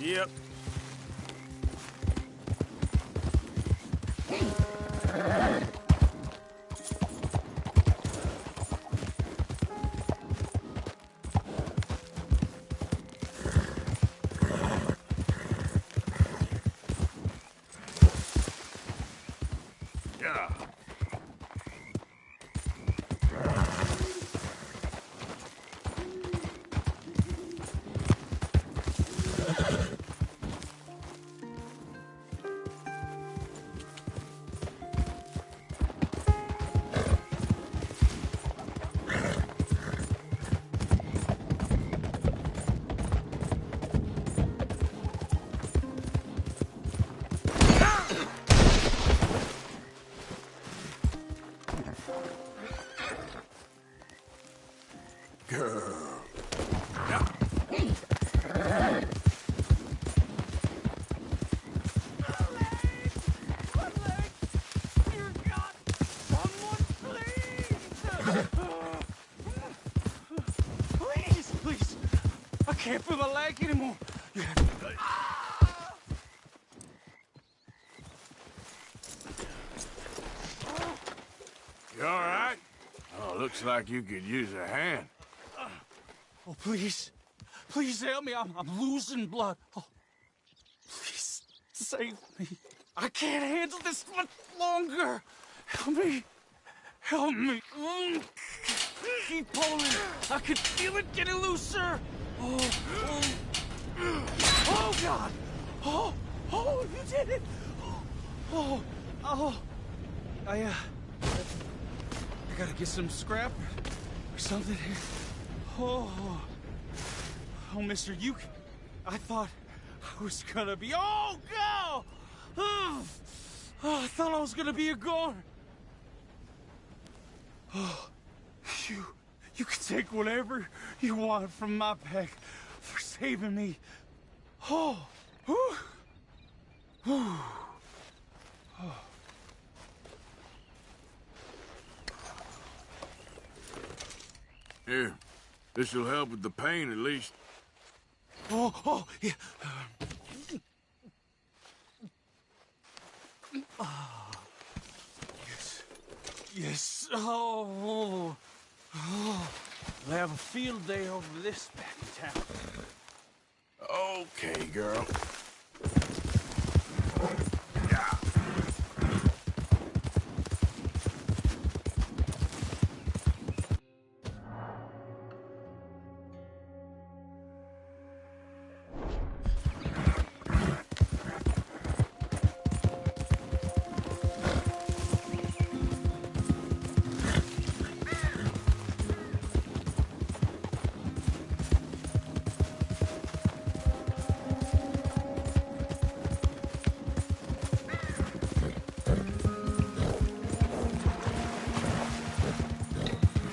Yep. Please. I can't feel my leg anymore. You all right? Oh, looks like you could use a hand. Oh, please. Please help me. I'm losing blood. Oh, please save me. I can't handle this much longer. Help me. Help me. Keep pulling. I can feel it getting looser. Oh, God. Oh, you did it. I gotta get some scrap or something here. Oh, mister, I thought I was gonna be, oh, God! Oh, I thought I was gonna be a goner. Oh, you can take whatever you want from my pack for saving me. Oh, whew. Whew. Oh. Here, this'll help with the pain at least. Oh, yeah. Yes. Oh. We'll have a field day over this back in town. Okay, girl.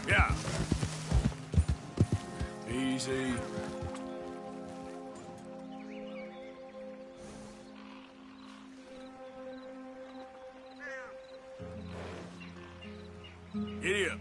Yeah. Easy. Giddy up.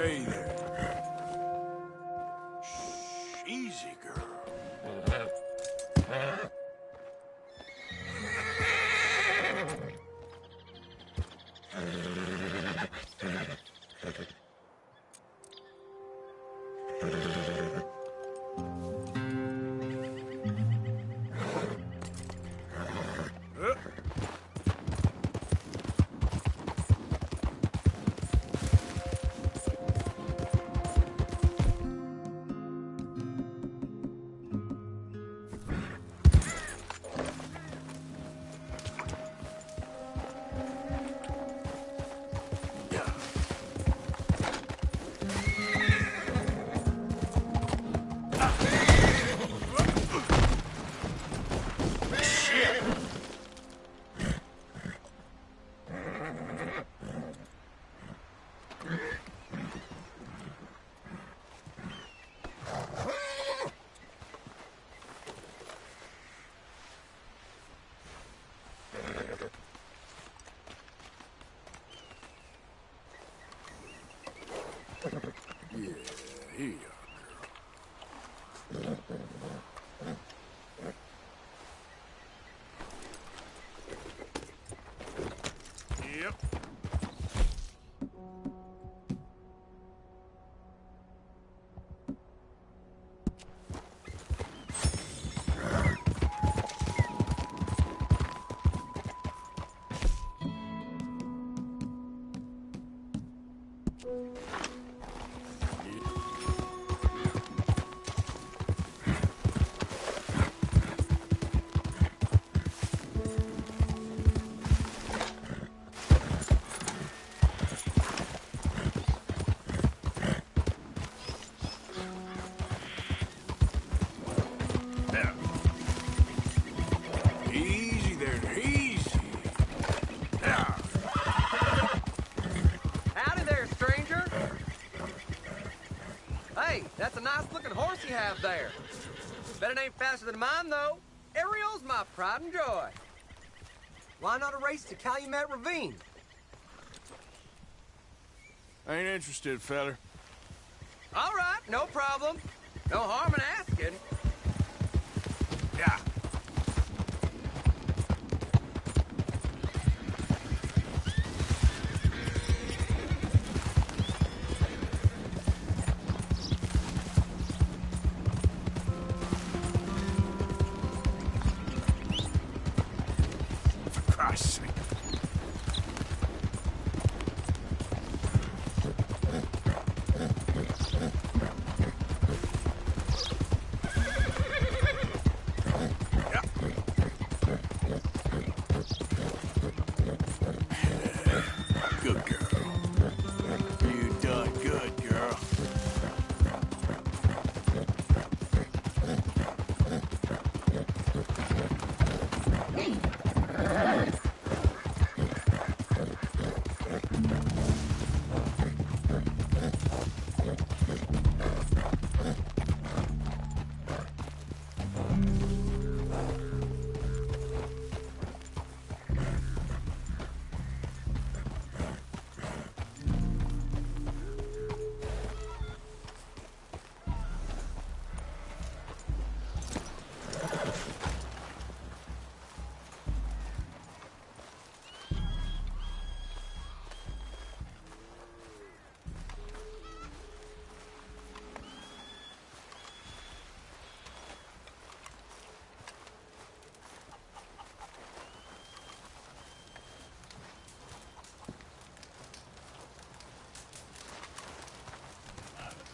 Hey there. Shh, easy, girl. Yeah, here you are, girl. Yep. Easy there, easy. Yeah. Howdy there, stranger. Hey, that's a nice looking horse you have there. Bet it ain't faster than mine, though. Ariel's my pride and joy. Why not a race to Calumet Ravine? I ain't interested, feller. All right, no problem. No harm in asking. Yeah. For Christ's sake. Good girl. You done good, girl.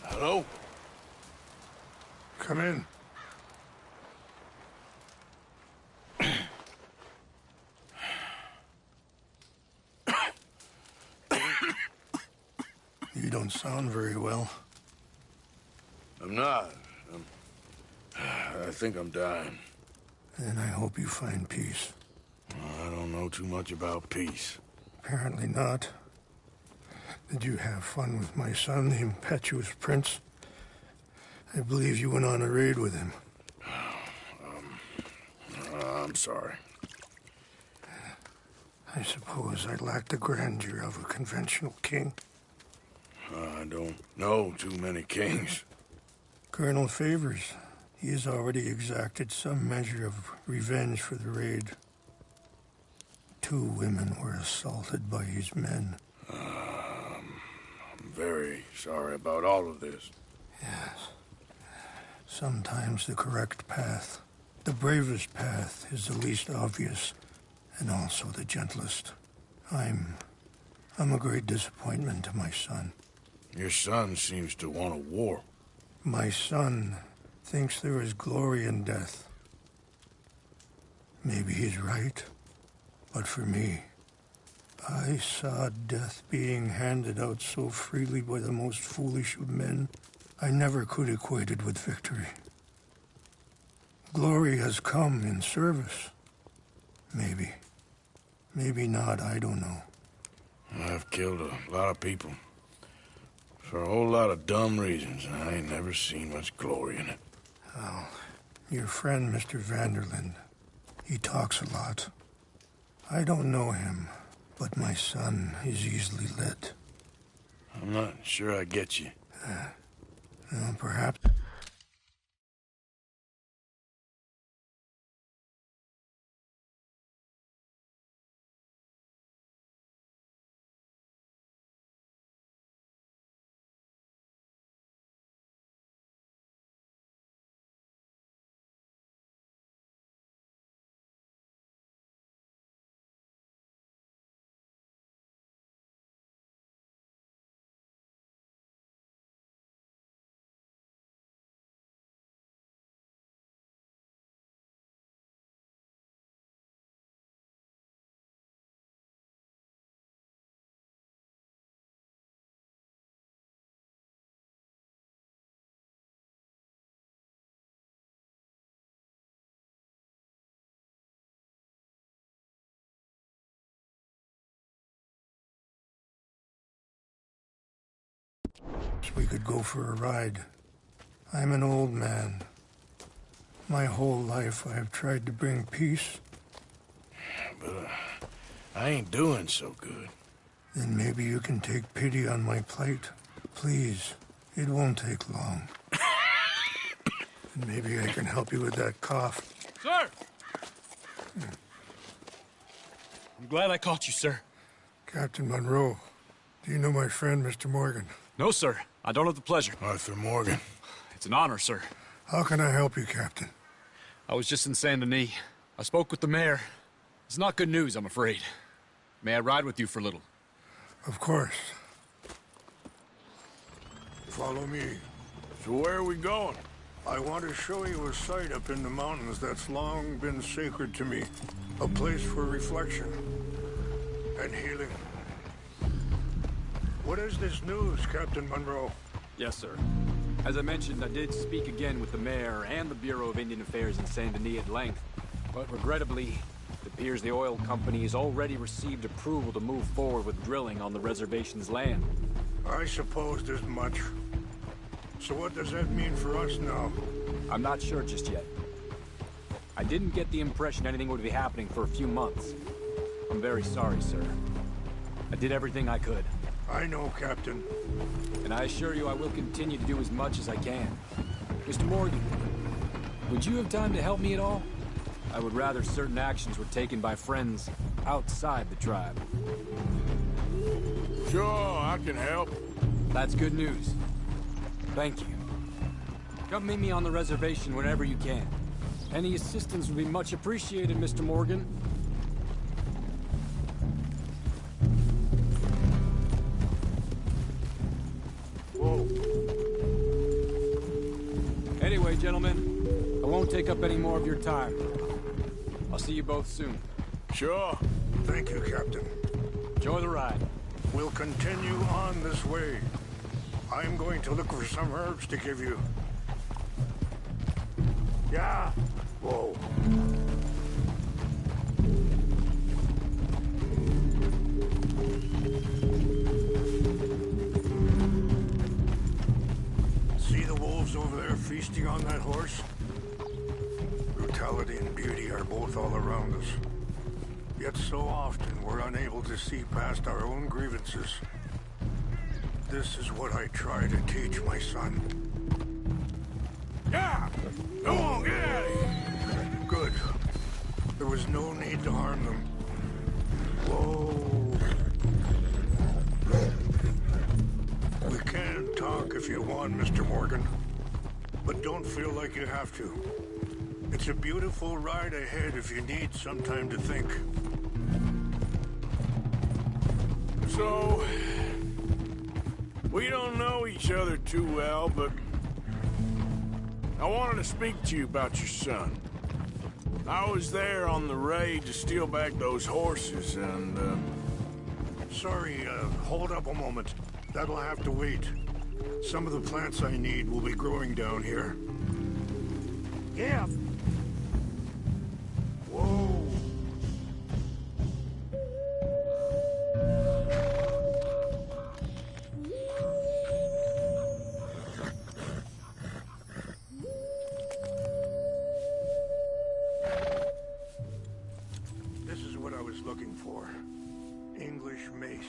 Hello? Come in. You don't sound very well. I'm not. I think I'm dying. And I hope you find peace. I don't know too much about peace. Apparently not. Did you have fun with my son, the impetuous prince? I believe you went on a raid with him. I'm sorry. I suppose I lacked the grandeur of a conventional king. I don't know too many kings. Colonel Favors. He has already exacted some measure of revenge for the raid. 2 women were assaulted by his men. I'm very sorry about all of this. Yes. Sometimes the correct path, the bravest path, is the least obvious, and also the gentlest. I'm a great disappointment to my son. Your son seems to want a war. My son thinks there is glory in death. Maybe he's right, but for me, I saw death being handed out so freely by the most foolish of men, I never could equate it with victory. Glory has come in service. Maybe. Maybe not, I don't know. I've killed a lot of people. For a whole lot of dumb reasons, and I ain't never seen much glory in it. Oh, your friend, Mr. Vanderlyn, he talks a lot. I don't know him, but my son is easily led. I'm not sure I get you. Well, perhaps... we could go for a ride. I'm an old man. My whole life I have tried to bring peace. But I ain't doing so good. Then maybe you can take pity on my plight. Please, it won't take long. And maybe I can help you with that cough. Sir! I'm glad I caught you, sir. Captain Monroe, do you know my friend, Mr. Morgan? No, sir. I don't have the pleasure. Arthur Morgan. It's an honor, sir. How can I help you, Captain? I was just in Saint Denis. I spoke with the mayor. It's not good news, I'm afraid. May I ride with you for a little? Of course. Follow me. So where are we going? I want to show you a site up in the mountains that's long been sacred to me. A place for reflection and healing. What is this news, Captain Monroe? Yes, sir. As I mentioned, I did speak again with the mayor and the Bureau of Indian Affairs in Saint Denis at length. But regrettably, it appears the oil company has already received approval to move forward with drilling on the reservation's land. I supposed as much. So what does that mean for us now? I'm not sure just yet. I didn't get the impression anything would be happening for a few months. I'm very sorry, sir. I did everything I could. I know, Captain. And I assure you I will continue to do as much as I can. Mr. Morgan, would you have time to help me at all? I would rather certain actions were taken by friends outside the tribe. Sure, I can help. That's good news. Thank you. Come meet me on the reservation whenever you can. Any assistance would be much appreciated, Mr. Morgan. Whoa. Anyway, gentlemen, I won't take up any more of your time. I'll see you both soon. Sure. Thank you, Captain. Enjoy the ride. We'll continue on this way. I'm going to look for some herbs to give you. Yeah. Whoa. See the wolves over there feasting on that horse? Brutality and beauty are both all around us. Yet so often we're unable to see past our own grievances. This is what I try to teach my son. Yeah! Go on, get out of here! Good. There was no need to harm them. Whoa. We can talk if you want, Mr. Morgan. But don't feel like you have to. It's a beautiful ride ahead if you need some time to think. So, we don't know each other too well, but I wanted to speak to you about your son. I was there on the raid to steal back those horses, and, Sorry, hold up a moment. That'll have to wait. Some of the plants I need will be growing down here. Yeah. Whoa. This is what I was looking for. English mace.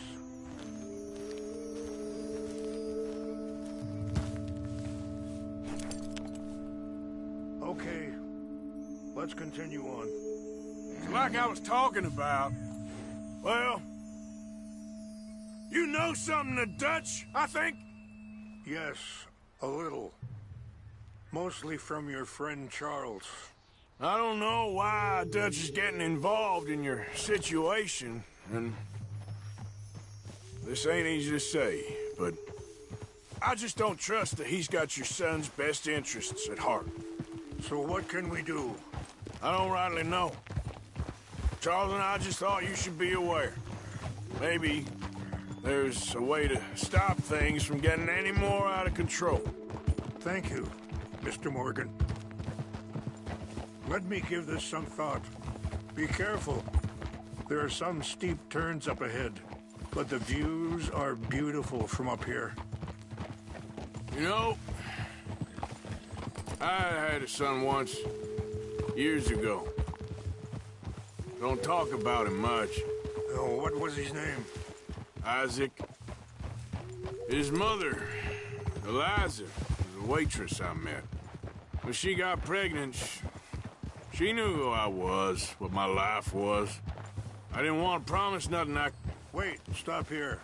Okay, let's continue on. Like I was talking about, well, you know something of Dutch, I think? Yes, a little. Mostly from your friend Charles. I don't know why Dutch is getting involved in your situation, and this ain't easy to say, but I just don't trust that he's got your son's best interests at heart. So what can we do? I don't rightly know. Charles and I just thought you should be aware. Maybe there's a way to stop things from getting any more out of control. Thank you, Mr. Morgan. Let me give this some thought. Be careful. There are some steep turns up ahead, but the views are beautiful from up here. You know, I had a son once, years ago. Don't talk about him much. Oh, what was his name? Isaac. His mother, Eliza, was a waitress I met. When she got pregnant, she knew who I was, what my life was. I didn't want to promise nothing Wait, stop here.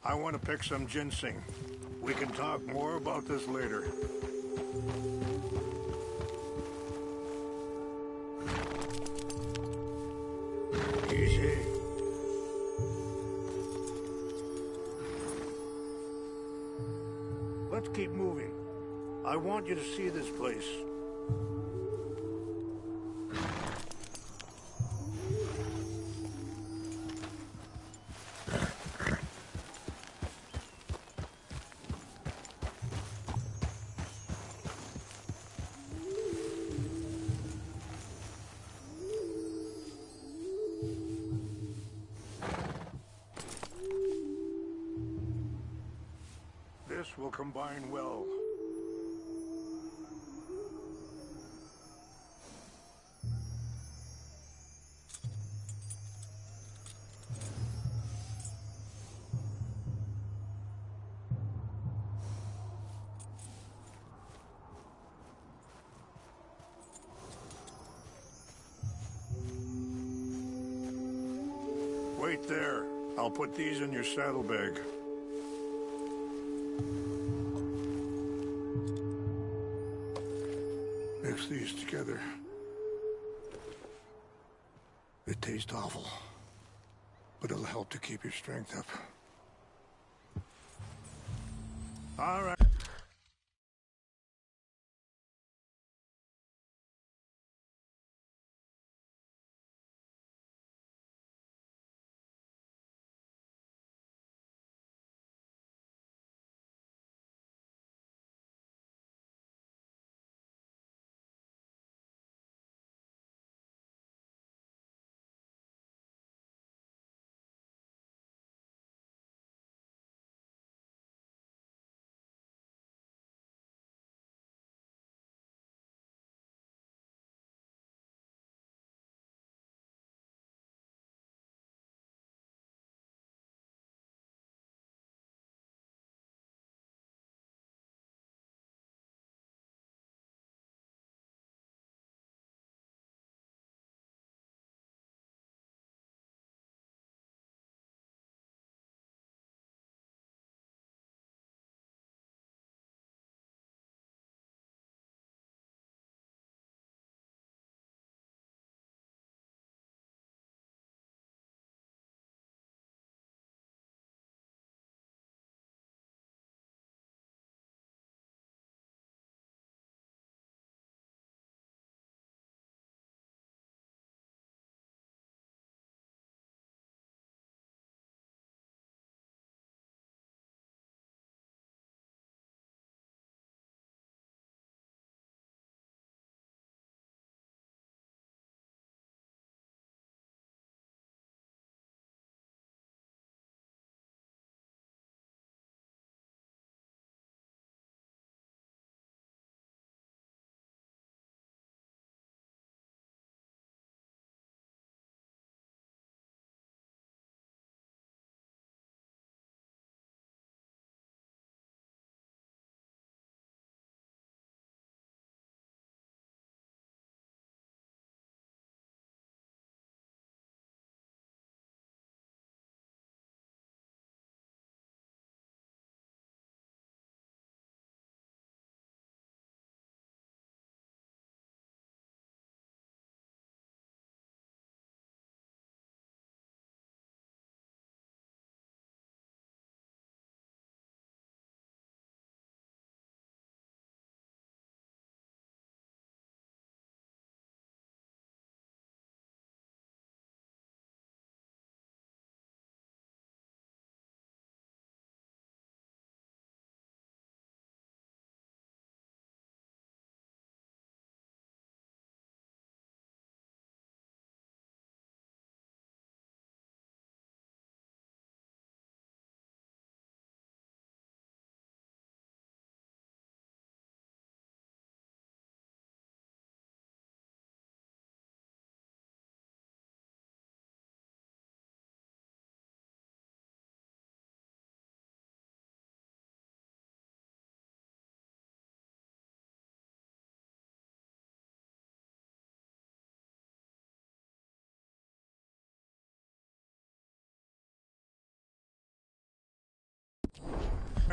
I want to pick some ginseng. We can talk more about this later. Easy. Let's keep moving. I want you to see this place. This will combine well. Wait there. I'll put these in your saddlebag. Mix these together. It tastes awful, but it'll help to keep your strength up. All right.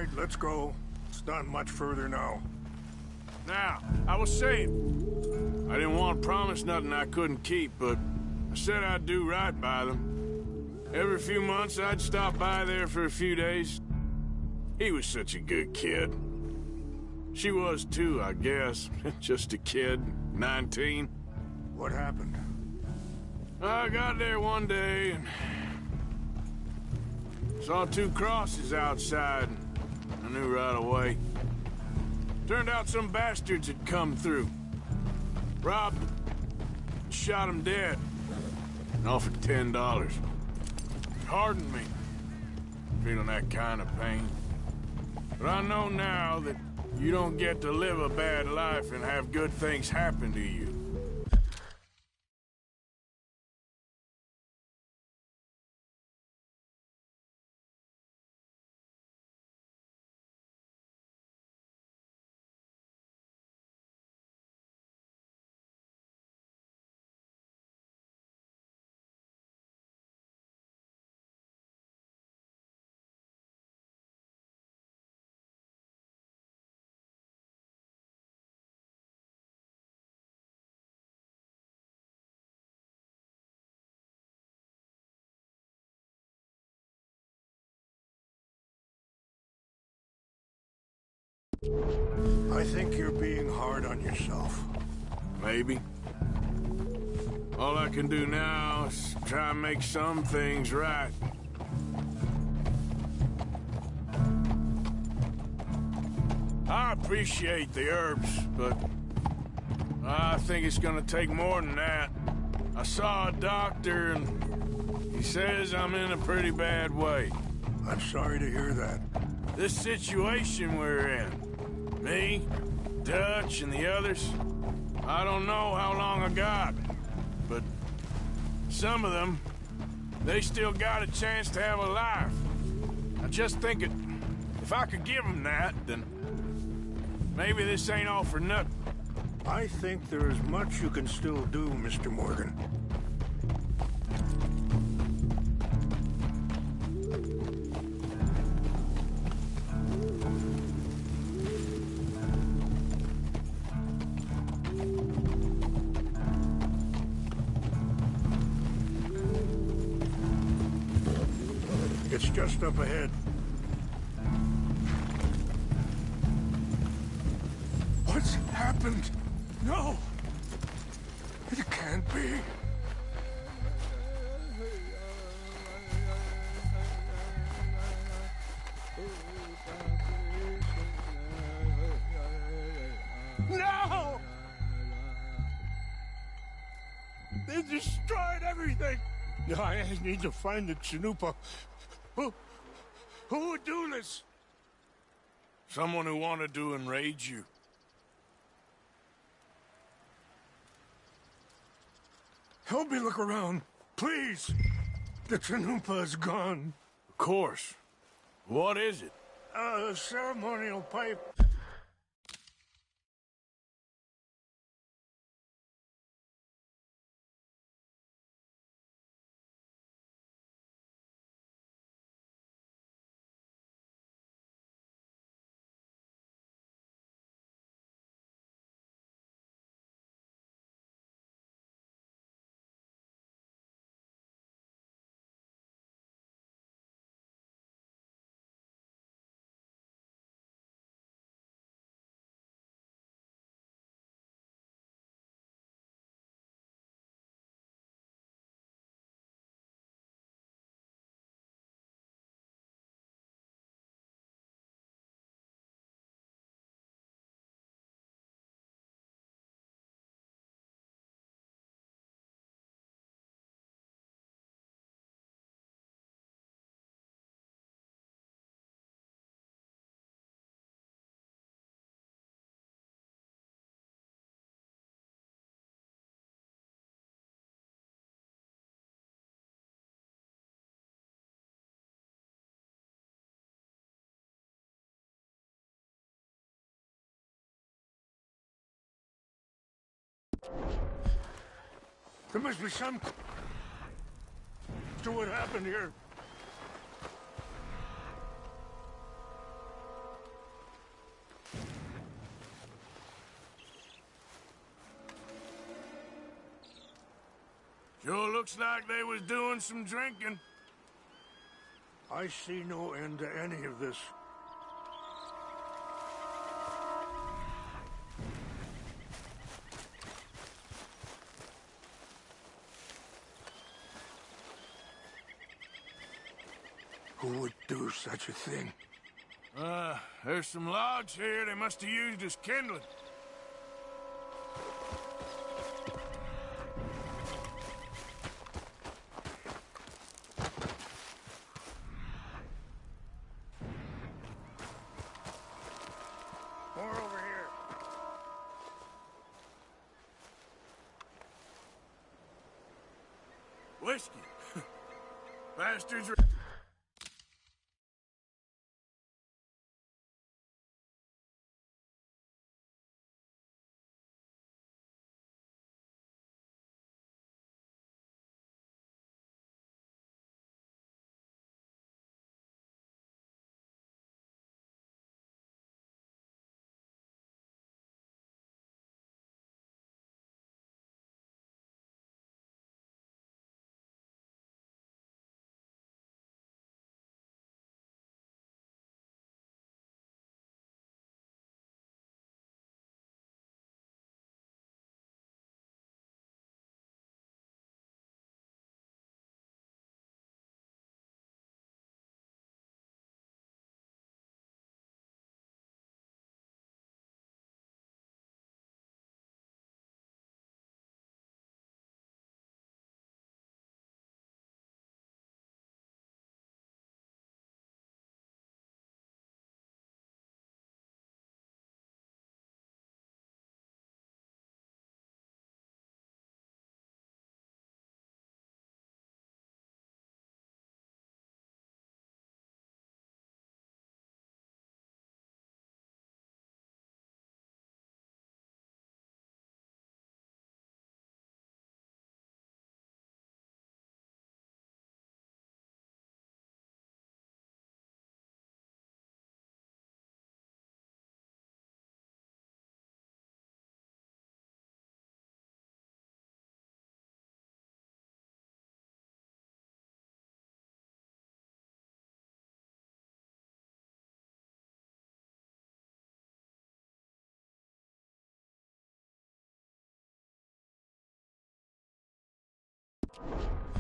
right, let's go. It's not much further now. Now, I was saying, I didn't want to promise nothing I couldn't keep, but I said I'd do right by them. Every few months, I'd stop by there for a few days. He was such a good kid. She was too, I guess. Just a kid, 19. What happened? I got there one day and saw 2 crosses outside. I knew right away. Turned out some bastards had come through. Robbed them. Shot him dead. And offered $10. Hardened me. Feeling that kind of pain. But I know now that you don't get to live a bad life and have good things happen to you. I think you're being hard on yourself. Maybe. All I can do now is try and make some things right. I appreciate the herbs, but I think it's gonna take more than that. I saw a doctor and he says I'm in a pretty bad way. I'm sorry to hear that. This situation we're in, me, Dutch, and the others, I don't know how long I got, but some of them, they still got a chance to have a life. I just think if I could give them that, then maybe this ain't all for nothing. I think there is much you can still do, Mr. Morgan. It's just up ahead. What's happened? No! It can't be. No! They destroyed everything! I need to find the Chanupa. Who would do this? Someone who wanted to enrage you. Help me look around, please. The Chanupa is gone. Of course. What is it? A ceremonial pipe. There must be some to what happened here. Sure looks like they was doing some drinking. I see no end to any of this. Who would do such a thing? There's some logs here they must have used as kindling. More over here. Whiskey. Bastards are...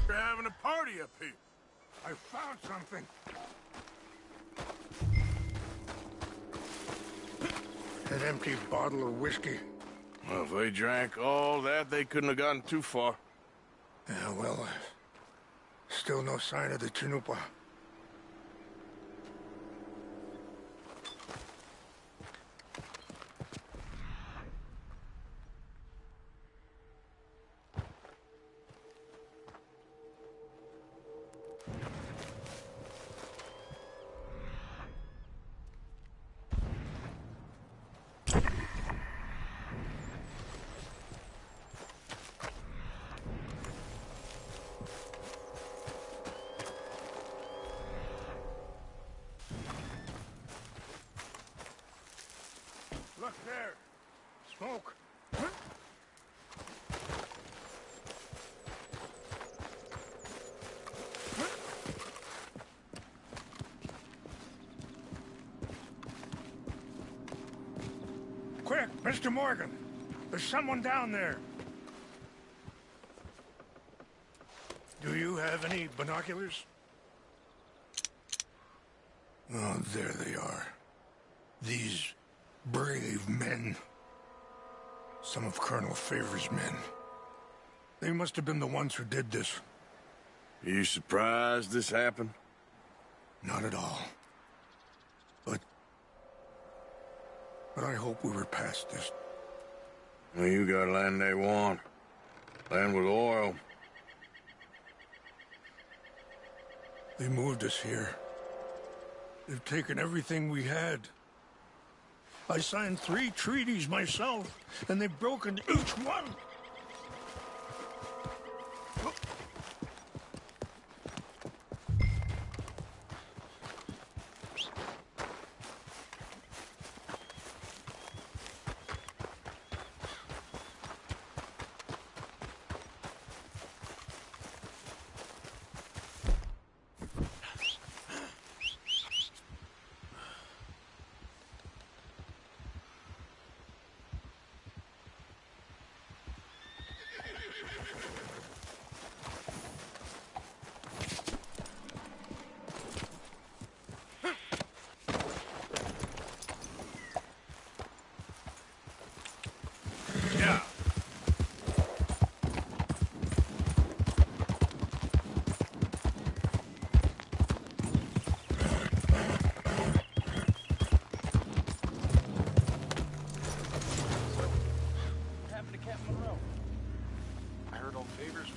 They're having a party up here. I found something. An empty bottle of whiskey. Well, if they drank all that, they couldn't have gotten too far. Yeah, well, still no sign of the Chanupa. Look there. Smoke. Quick, Mr. Morgan. There's someone down there. Do you have any binoculars? Oh, there they are. These brave men. Some of Colonel Favor's men. They must have been the ones who did this. Are you surprised this happened? Not at all. But I hope we were past this. Well, you got land they want. Land with oil. They moved us here. They've taken everything we had. I signed 3 treaties myself, and they've broken each one.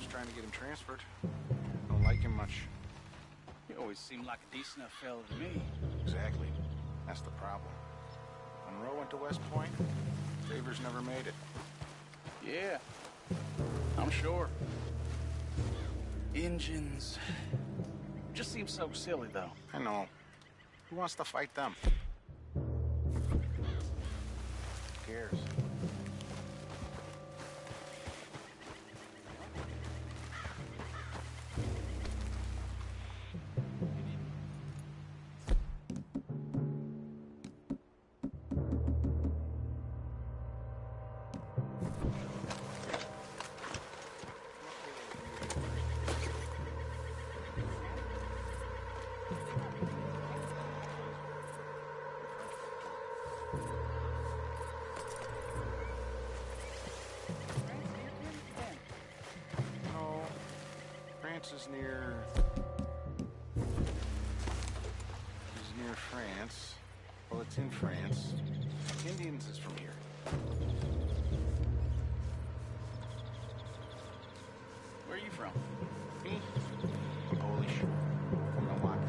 just trying to get him transferred. Don't like him much. You always seem like a decent enough fella to me. Exactly. That's the problem. Monroe went to West Point. Favors never made it. Yeah, I'm sure. Engines. Just seems so silly, though. I know. Who wants to fight them? Who cares? No. France is near... is near France. Well, it's in France. Indians is from here. Where are you from? Me? I'm Polish. From Milwaukee.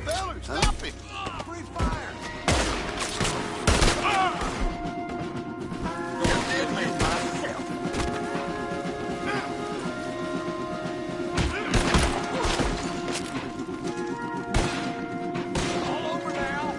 Feller, stop it! Free fire! All over now.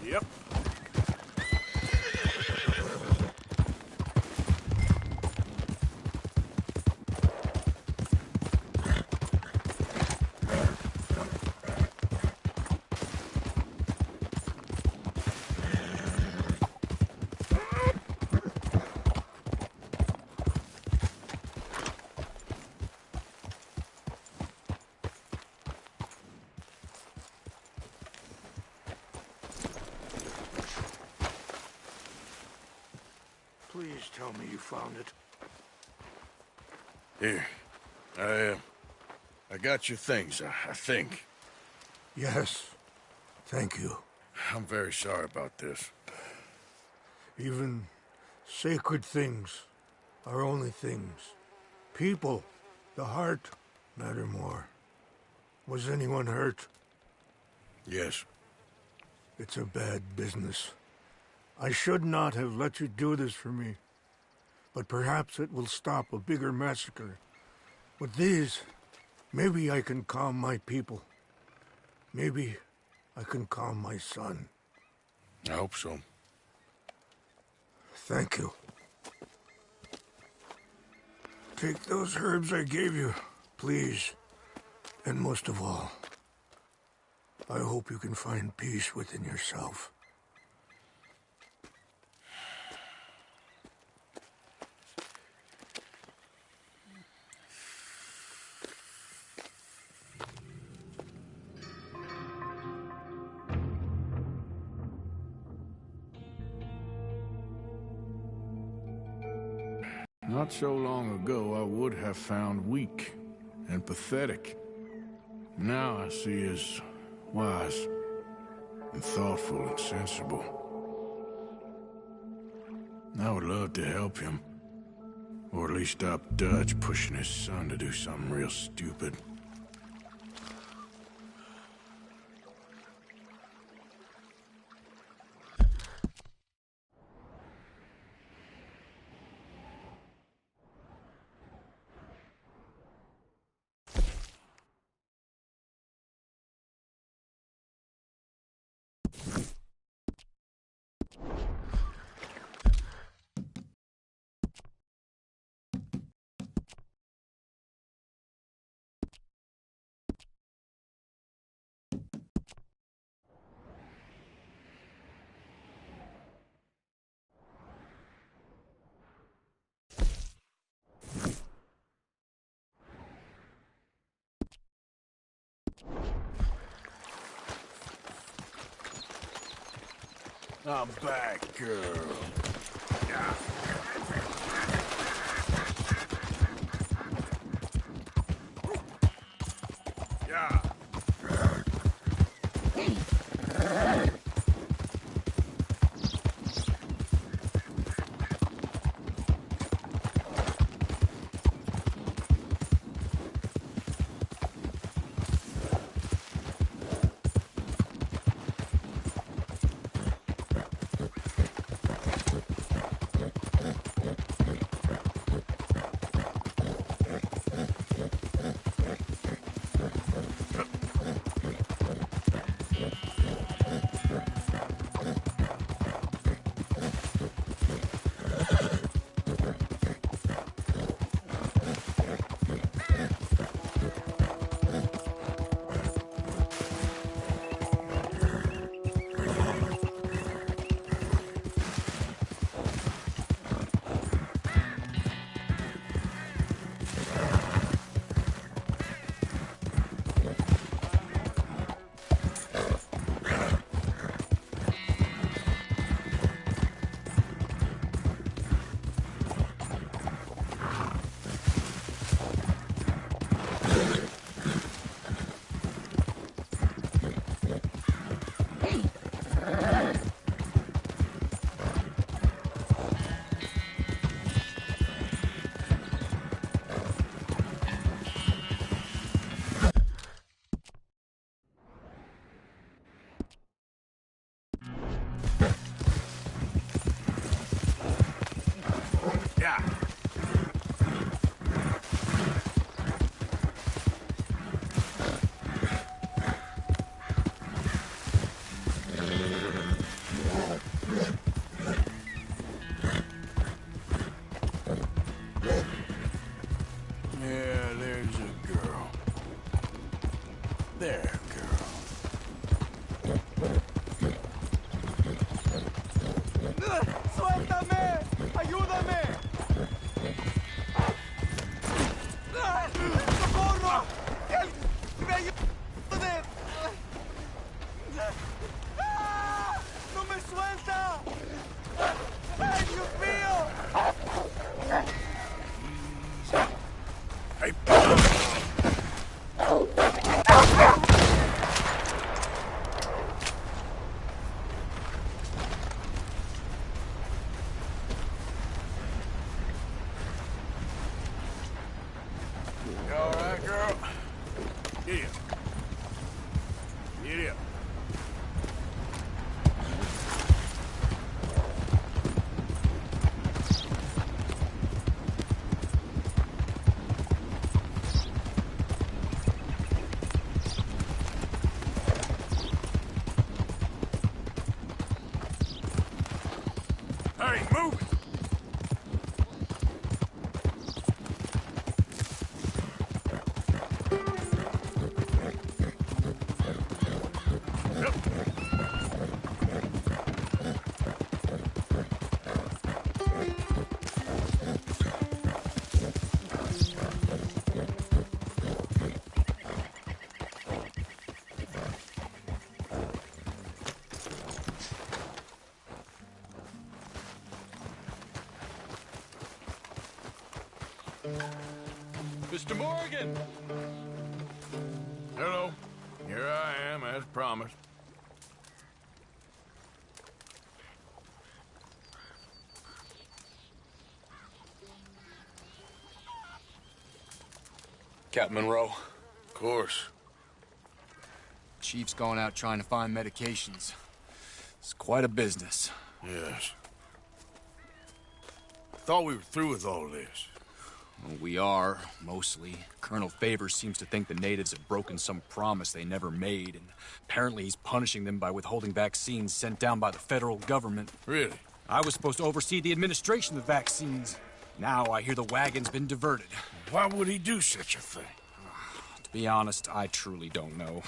Yep. Please tell me you found it. Here. I got your things, I think. Yes. Thank you. I'm very sorry about this. Even sacred things are only things. People, the heart, matter more. Was anyone hurt? Yes. It's a bad business. I should not have let you do this for me. But perhaps it will stop a bigger massacre. With these, maybe I can calm my people. Maybe I can calm my son. I hope so. Thank you. Take those herbs I gave you, please. And most of all, I hope you can find peace within yourself. Not so long ago, I would have found weak and pathetic. Now I see as wise and thoughtful and sensible. I would love to help him. Or at least stop Dutch pushing his son to do something real stupid. I'm back, girl. Yeah. Yeah. There, girl. ¡Suéltame! ¡Ayúdame! ¡Socorro! ¡Que me ayude! ¡No me suelta! ¡Ay, Dios mío! Hey, you all right, girl? Get up. Get up. Hey, move it! Mr. Morgan! Hello. Here I am, as promised. Captain Monroe. Of course. Chief's gone out trying to find medications. It's quite a business. Yes. I thought we were through with all this. Well, we are, mostly. Colonel Favors seems to think the natives have broken some promise they never made, and apparently he's punishing them by withholding vaccines sent down by the federal government. Really? I was supposed to oversee the administration of the vaccines. Now I hear the wagon's been diverted. Why would he do such a thing? To be honest, I truly don't know.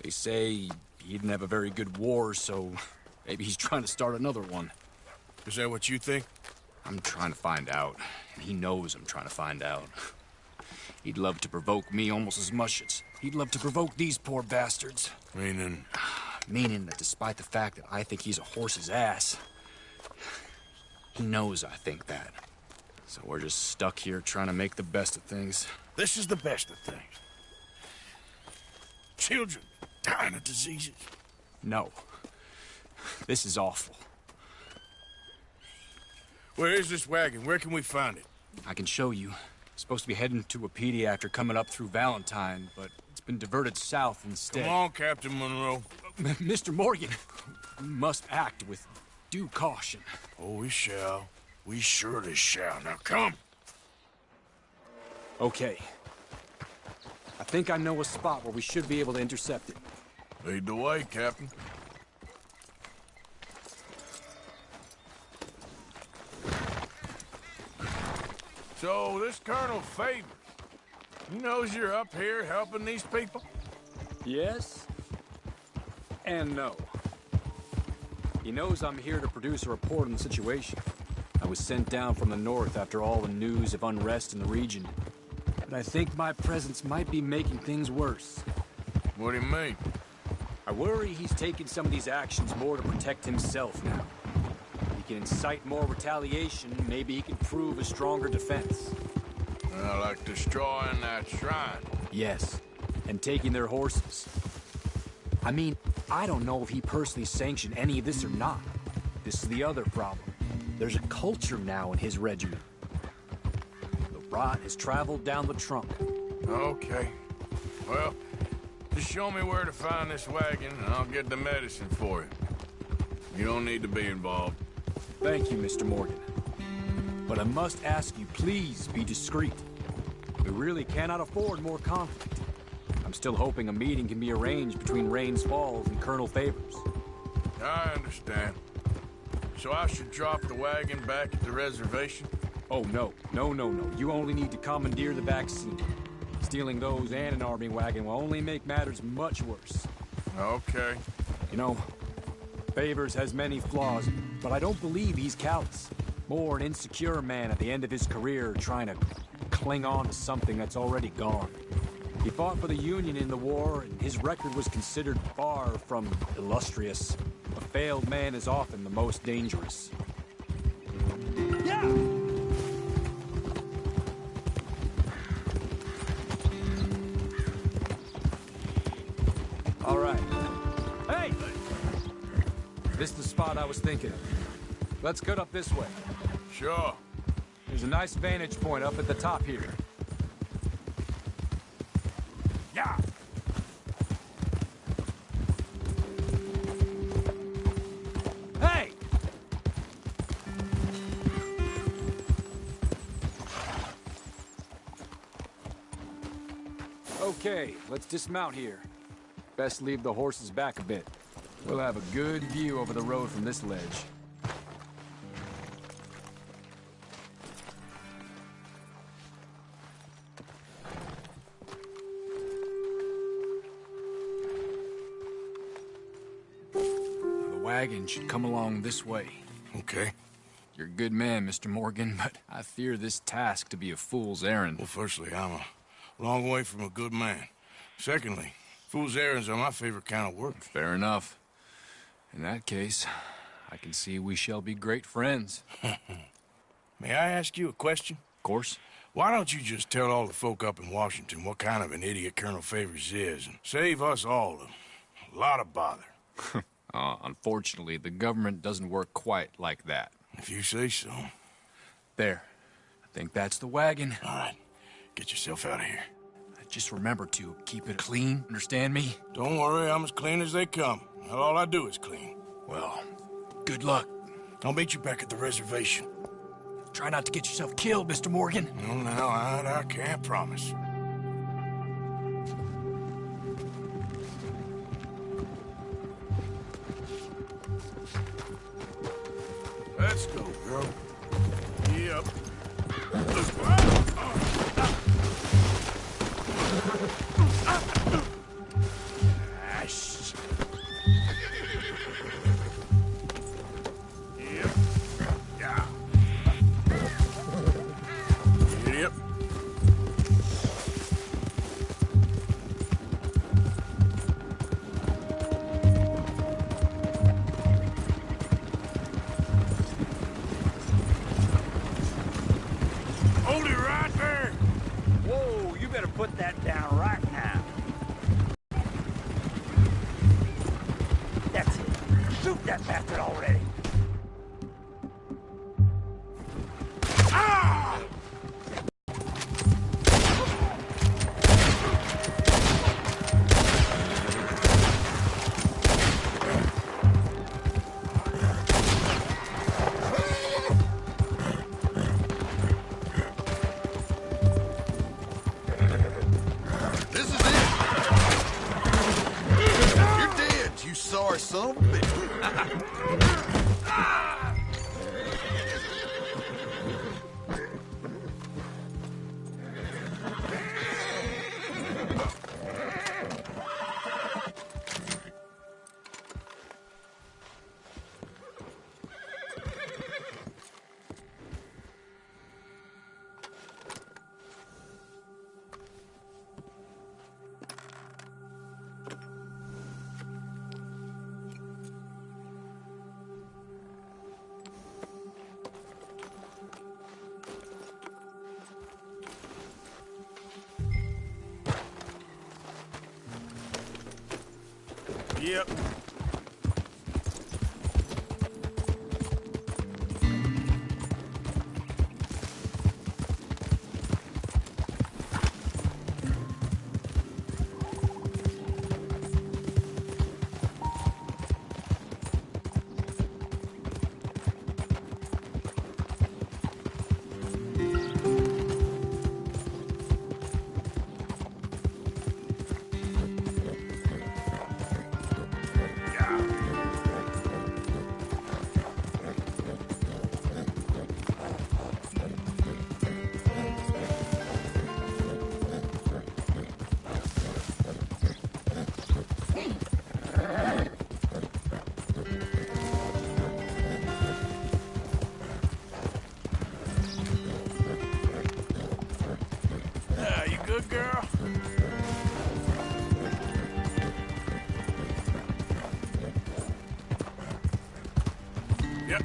They say he didn't have a very good war, so maybe he's trying to start another one. Is that what you think? I'm trying to find out, and he knows I'm trying to find out. He'd love to provoke me almost as much as he'd love to provoke these poor bastards. Meaning? Meaning that despite the fact that I think he's a horse's ass, he knows I think that. So we're just stuck here trying to make the best of things. This is the best of things. Children dying of diseases. No. This is awful. Where is this wagon? Where can we find it? I can show you. Supposed to be heading to a PD after coming up through Valentine, but it's been diverted south instead. Come on, Captain Monroe. Mr. Morgan, we must act with due caution. Oh, we shall. We surely shall. Now come. Okay. I think I know a spot where we should be able to intercept it. Lead the way, Captain. So, this Colonel Favors, he knows you're up here helping these people? Yes and no. He knows I'm here to produce a report on the situation. I was sent down from the north after all the news of unrest in the region. But I think my presence might be making things worse. What do you mean? I worry he's taking some of these actions more to protect himself now. He can incite more retaliation, maybe he can prove a stronger defense. Like destroying that shrine. Yes, and taking their horses. I mean, I don't know if he personally sanctioned any of this or not. This is the other problem. There's a culture now in his regiment. The rot has traveled down the trunk. Okay. Well, just show me where to find this wagon, and I'll get the medicine for you. You don't need to be involved. Thank you, Mr. Morgan. But I must ask you, please be discreet. We really cannot afford more conflict. I'm still hoping a meeting can be arranged between Rains Falls and Colonel Favors. I understand. So I should drop the wagon back at the reservation? Oh, no. No. You only need to commandeer the vaccine. Stealing those and an army wagon will only make matters much worse. Okay. You know, Favors has many flaws, but I don't believe he's callous. More an insecure man at the end of his career trying to cling on to something that's already gone. He fought for the Union in the war, and his record was considered far from illustrious. A failed man is often the most dangerous. Yeah! All right. Hey! This is the spot I was thinking of. Let's cut up this way. Sure. There's a nice vantage point up at the top here. Yeah! Hey! Okay, let's dismount here. Best leave the horses back a bit. We'll have a good view over the road from this ledge. The wagon should come along this way. Okay. You're a good man, Mr. Morgan, but I fear this task to be a fool's errand. Well, firstly, I'm a long way from a good man. Secondly, fool's errands are my favorite kind of work. Fair enough. In that case, I can see we shall be great friends. May I ask you a question? Of course. Why don't you just tell all the folk up in Washington what kind of an idiot Colonel Favors is, and save us all a lot of bother? Unfortunately, the government doesn't work quite like that. If you say so. There. I think that's the wagon. All right. Get yourself out of here. Just remember to keep it clean, understand me? Don't worry, I'm as clean as they come. All I do is clean. Well, good luck. I'll meet you back at the reservation. Try not to get yourself killed, Mr. Morgan. No, now, I can't promise. Let's go, girl. Yep. Ash. Yep. Yeah. Yep. Hold it right there. Whoa, you better put that down right now. That's it. Shoot that bastard already. Ah! This is it. You're dead, you sorry son of a bitch. Yep. You good, girl? Yep.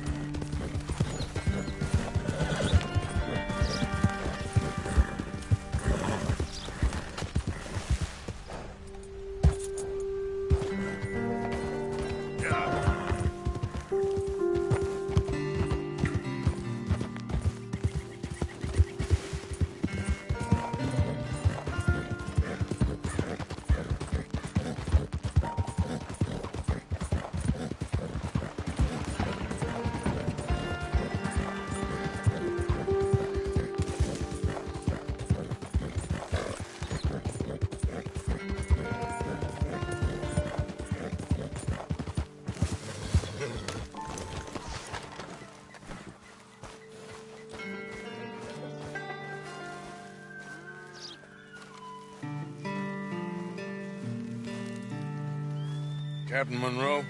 Captain Monroe,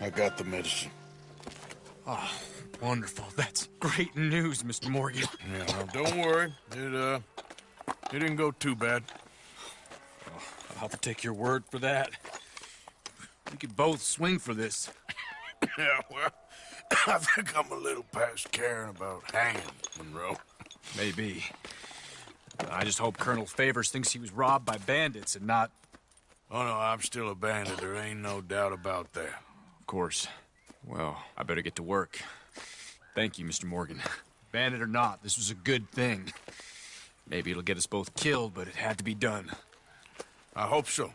I got the medicine. Oh, wonderful. That's great news, Mr. Morgan. Yeah, now, don't worry. It didn't go too bad. I'll have to take your word for that. We could both swing for this. Yeah, well, I think I'm a little past caring about hanging, Monroe. Maybe. I just hope Colonel Favors thinks he was robbed by bandits and not... Oh, no, I'm still a bandit. There ain't no doubt about that. Of course. Well, I better get to work. Thank you, Mr. Morgan. Bandit or not, this was a good thing. Maybe it'll get us both killed, but it had to be done. I hope so.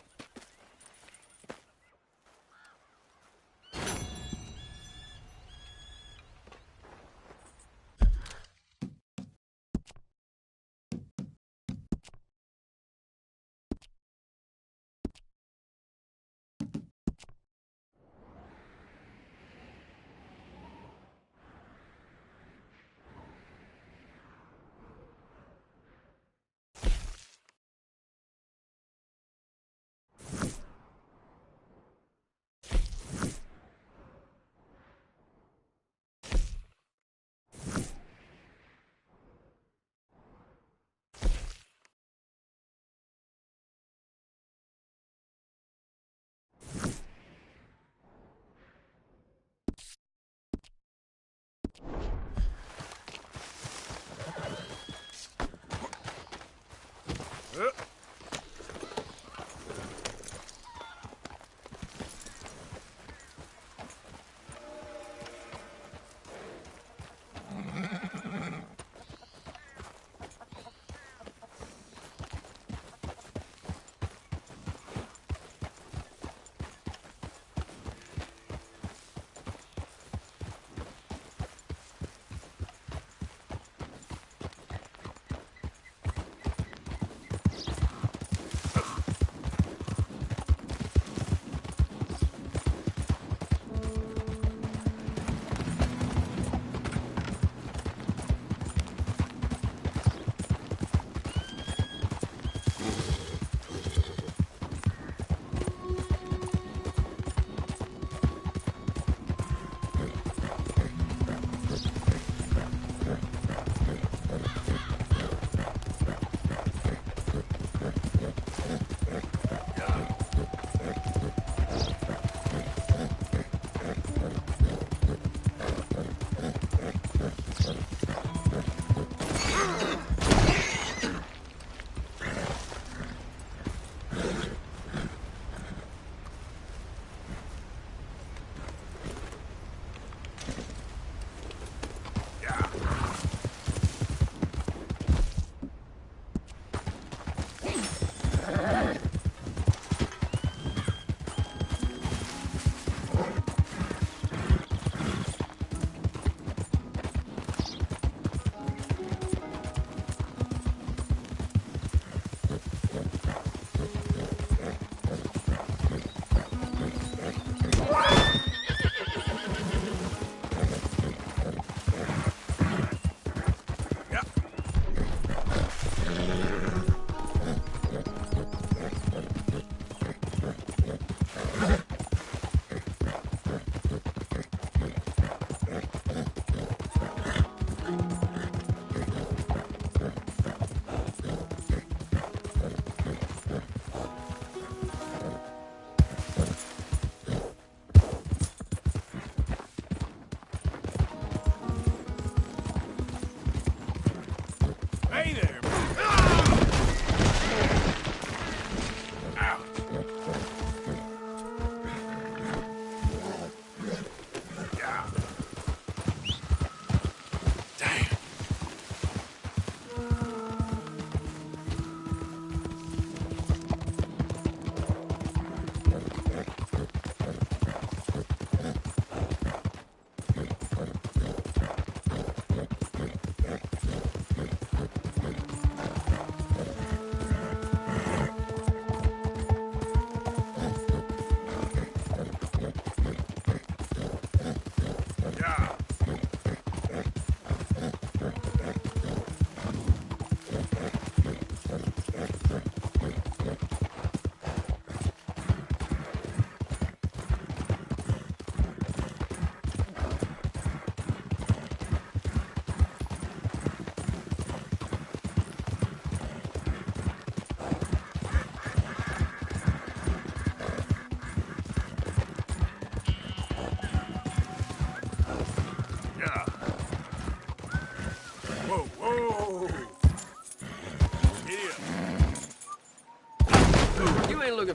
Whoa, whoa!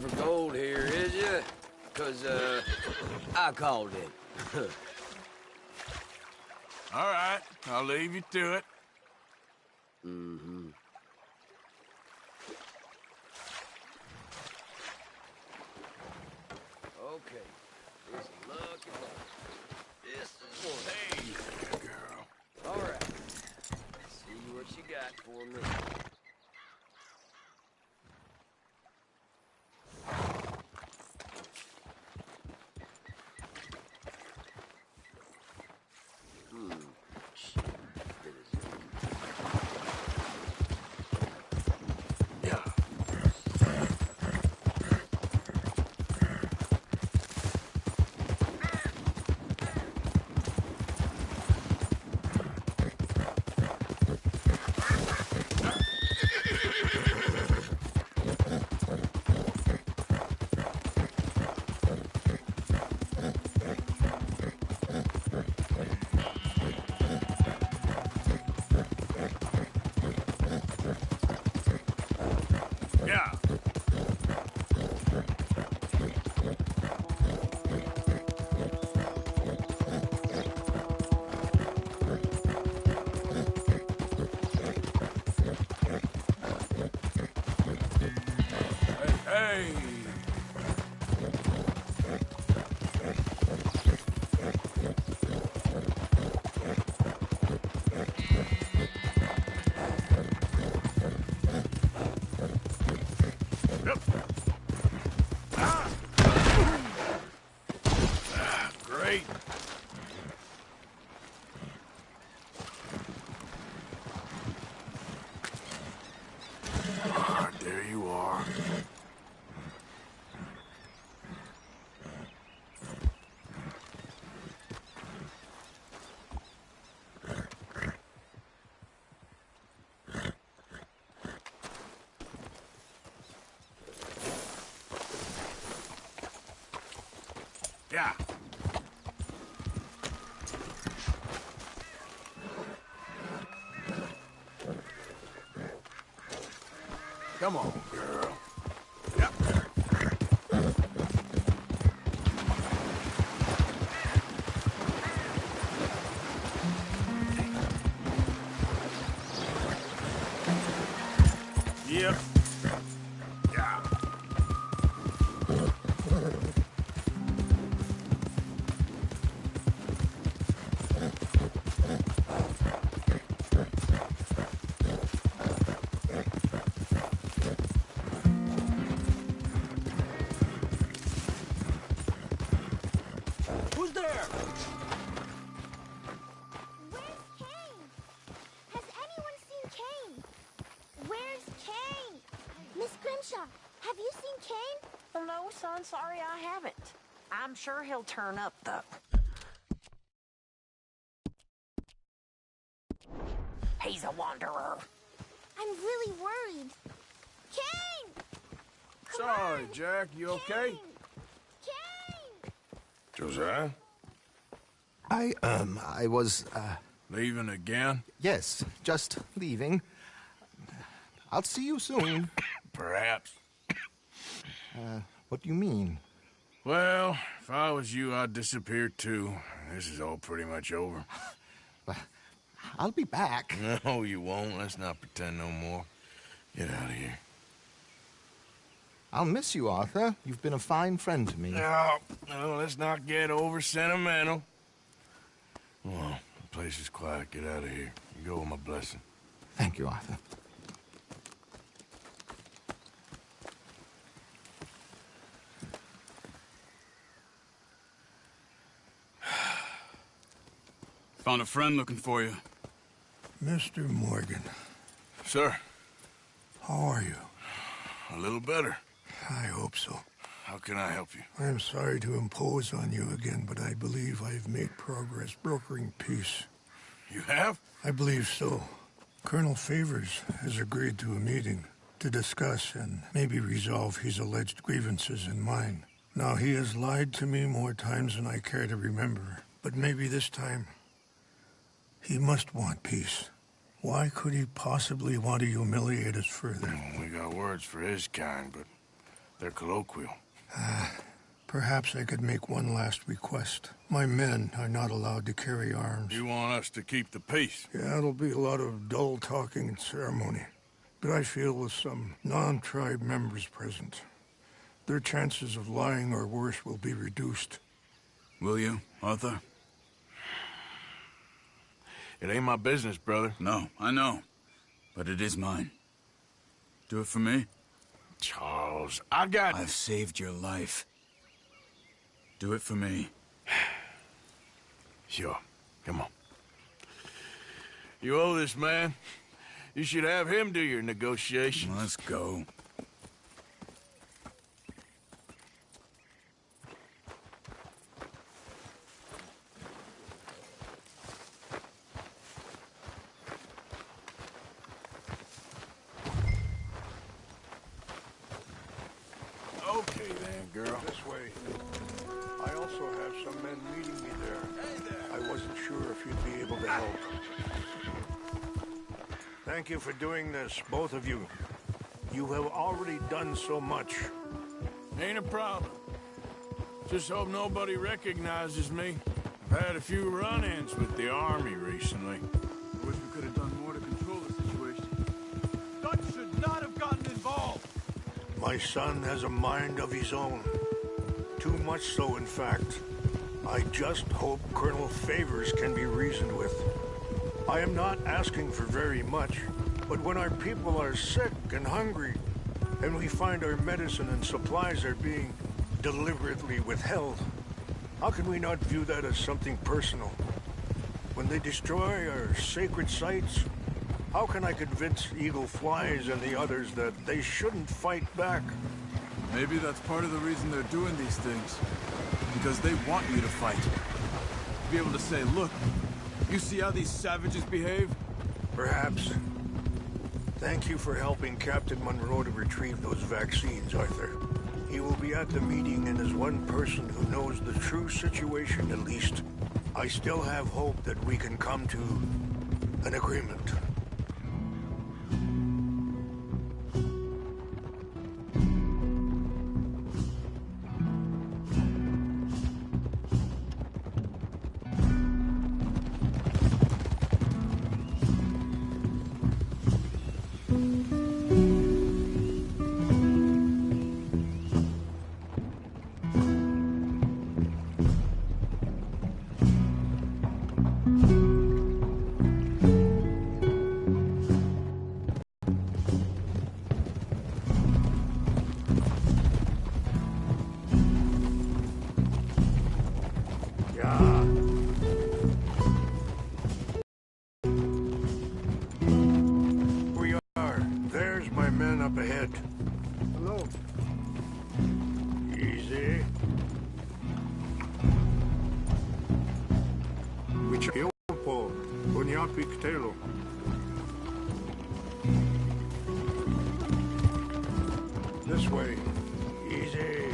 for gold here, is you? 'Cause, I called it. All right, I'll leave you to it. Mm-hmm. Okay. This is lucky luck. This is one. Hey, girl. All right. See what you got for me. Yeah. Hey, hey. Yep. Great. Ah, there you are. Yeah. Come on, girl. Yep. Yep. Yeah. Who's there? Where's Kane? Has anyone seen Kane? Where's Kane? Miss Grimshaw, have you seen Kane? Well, no, son, sorry I haven't. I'm sure he'll turn up, though. He's a wanderer. I'm really worried. Kane! Come Sorry, on! Jack. You okay? Kane! Kane! Josiah? I was, Leaving again? yes, just leaving. I'll see you soon. Perhaps. What do you mean? Well, if I was you, I'd disappear too. This is all pretty much over. I'll be back. No, you won't. Let's not pretend no more. Get out of here. I'll miss you, Arthur. You've been a fine friend to me. No, let's not get over sentimental. Well, the place is quiet. Get out of here. You go with my blessing. Thank you, Arthur. Found a friend looking for you. Mr. Morgan, Sir, how are you? a little better. I hope so. How can I help you? I'm sorry to impose on you again, but I believe I've made progress brokering peace. You have? I believe so. Colonel Favors has agreed to a meeting to discuss and maybe resolve his alleged grievances and mine. Now, he has lied to me more times than I care to remember, but maybe this time he must want peace. Why could he possibly want to humiliate us further? We got words for his kind, but They're colloquial. Perhaps I could make one last request. My men are not allowed to carry arms. You want us to keep the peace? Yeah, it'll be a lot of dull talking and ceremony. But I feel with some non-tribe members present, their chances of lying or worse will be reduced. Will you, Arthur? It ain't my business, brother. No, I know. But it is mine. Do it for me? Charles, I've saved your life. Do it for me. Sure. Come on. You owe this man. You should have him do your negotiations. Let's go. Okay then, girl. This way. I also have some men meeting me there. Hey there. I wasn't sure if you'd be able to help. Thank you for doing this, both of you. You have already done so much. Ain't a problem. Just hope nobody recognizes me. I've had a few run-ins with the army recently. I wish we could have done more to control the situation. Dutch should not have gotten involved. My son has a mind of his own. Too much so, in fact. I just hope Colonel Favors can be reasoned with. I am not asking for very much, but when our people are sick and hungry, and we find our medicine and supplies are being deliberately withheld, how can we not view that as something personal? When they destroy our sacred sites, how can I convince Eagle Flies and the others that they shouldn't fight back? Maybe that's part of the reason they're doing these things. Because they want you to fight. Be able to say, look, you see how these savages behave? Perhaps. Thank you for helping Captain Monroe to retrieve those vaccines, Arthur. He will be at the meeting and is one person who knows the true situation at least. I still have hope that we can come to an agreement. Ahead. Hello. Easy. Wichiopo, Bunyapik Telo. This way. Easy.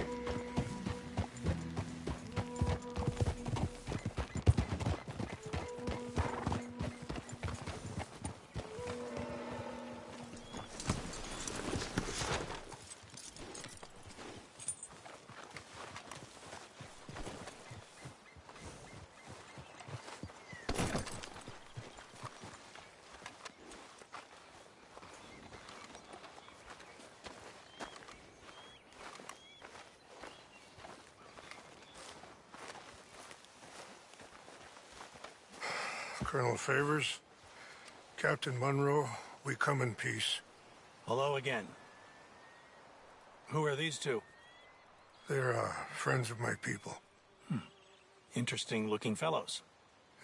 Colonel Favors, Captain Monroe, we come in peace. Hello again. Who are these two? They're friends of my people. Interesting looking fellows.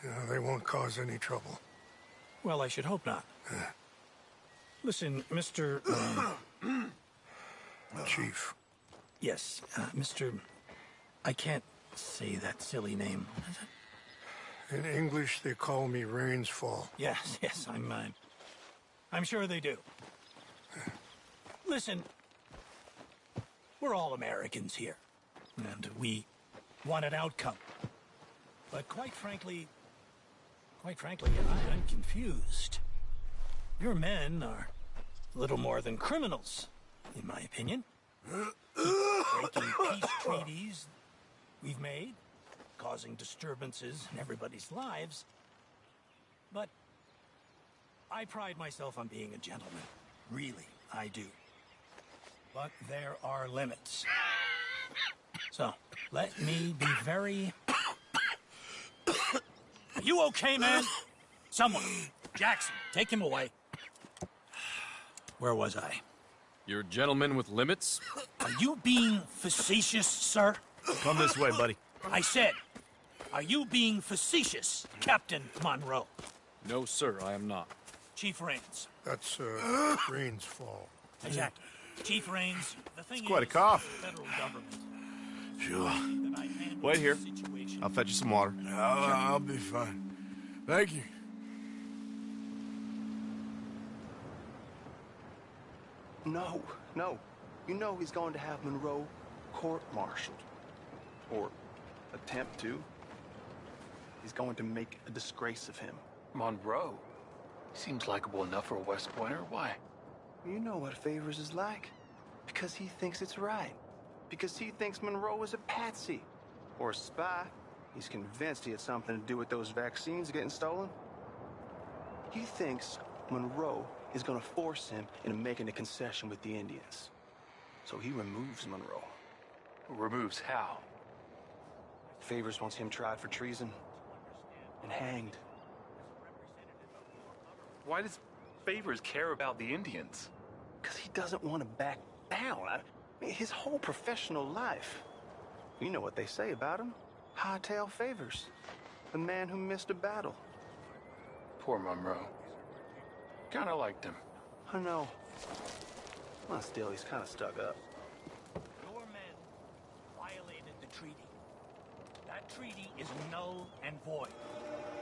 Yeah, they won't cause any trouble. Well, I should hope not. Listen, Mr. Chief. Yes, Mr. I can't say that silly name. In English, they call me Rainsfall. Yes, I'm sure they do. Listen, we're all Americans here, and we want an outcome. But quite frankly, I'm confused. Your men are little more than criminals, in my opinion. breaking peace treaties we've made, causing disturbances in everybody's lives. But I pride myself on being a gentleman. Really, I do. But there are limits. So, let me be very... Are you okay, man? Someone. Jackson, take him away. Where was I? You're a gentleman with limits? Are you being facetious, sir? Come this way, buddy. I said, are you being facetious, Captain Monroe? No, sir, I am not. Chief Raines. That's, Raines' fault. Exactly. Chief Raines, the thing It's quite a is, cough. the federal government. Sure. That I handle Wait here. the situation. I'll fetch you some water. I'll be fine. Thank you. No, no. You know he's going to have Monroe court-martialed. Or attempt to. He's going to make a disgrace of him. Monroe? Seems likable enough for a West Pointer. Why? You know what Favors is like. Because he thinks it's right. Because he thinks Monroe is a patsy. Or a spy. He's convinced he had something to do with those vaccines getting stolen. He thinks Monroe is going to force him into making a concession with the Indians. So he removes Monroe. Removes how? Favors wants him tried for treason and hanged. Why does Favors care about the Indians? Because he doesn't want to back down. I mean, his whole professional life. You know what they say about him. Hightail Favors. The man who missed a battle. Poor Monroe. Kinda liked him. I know. Well, still, he's kind of stuck up. Your men violated the treaty. That treaty is null and void.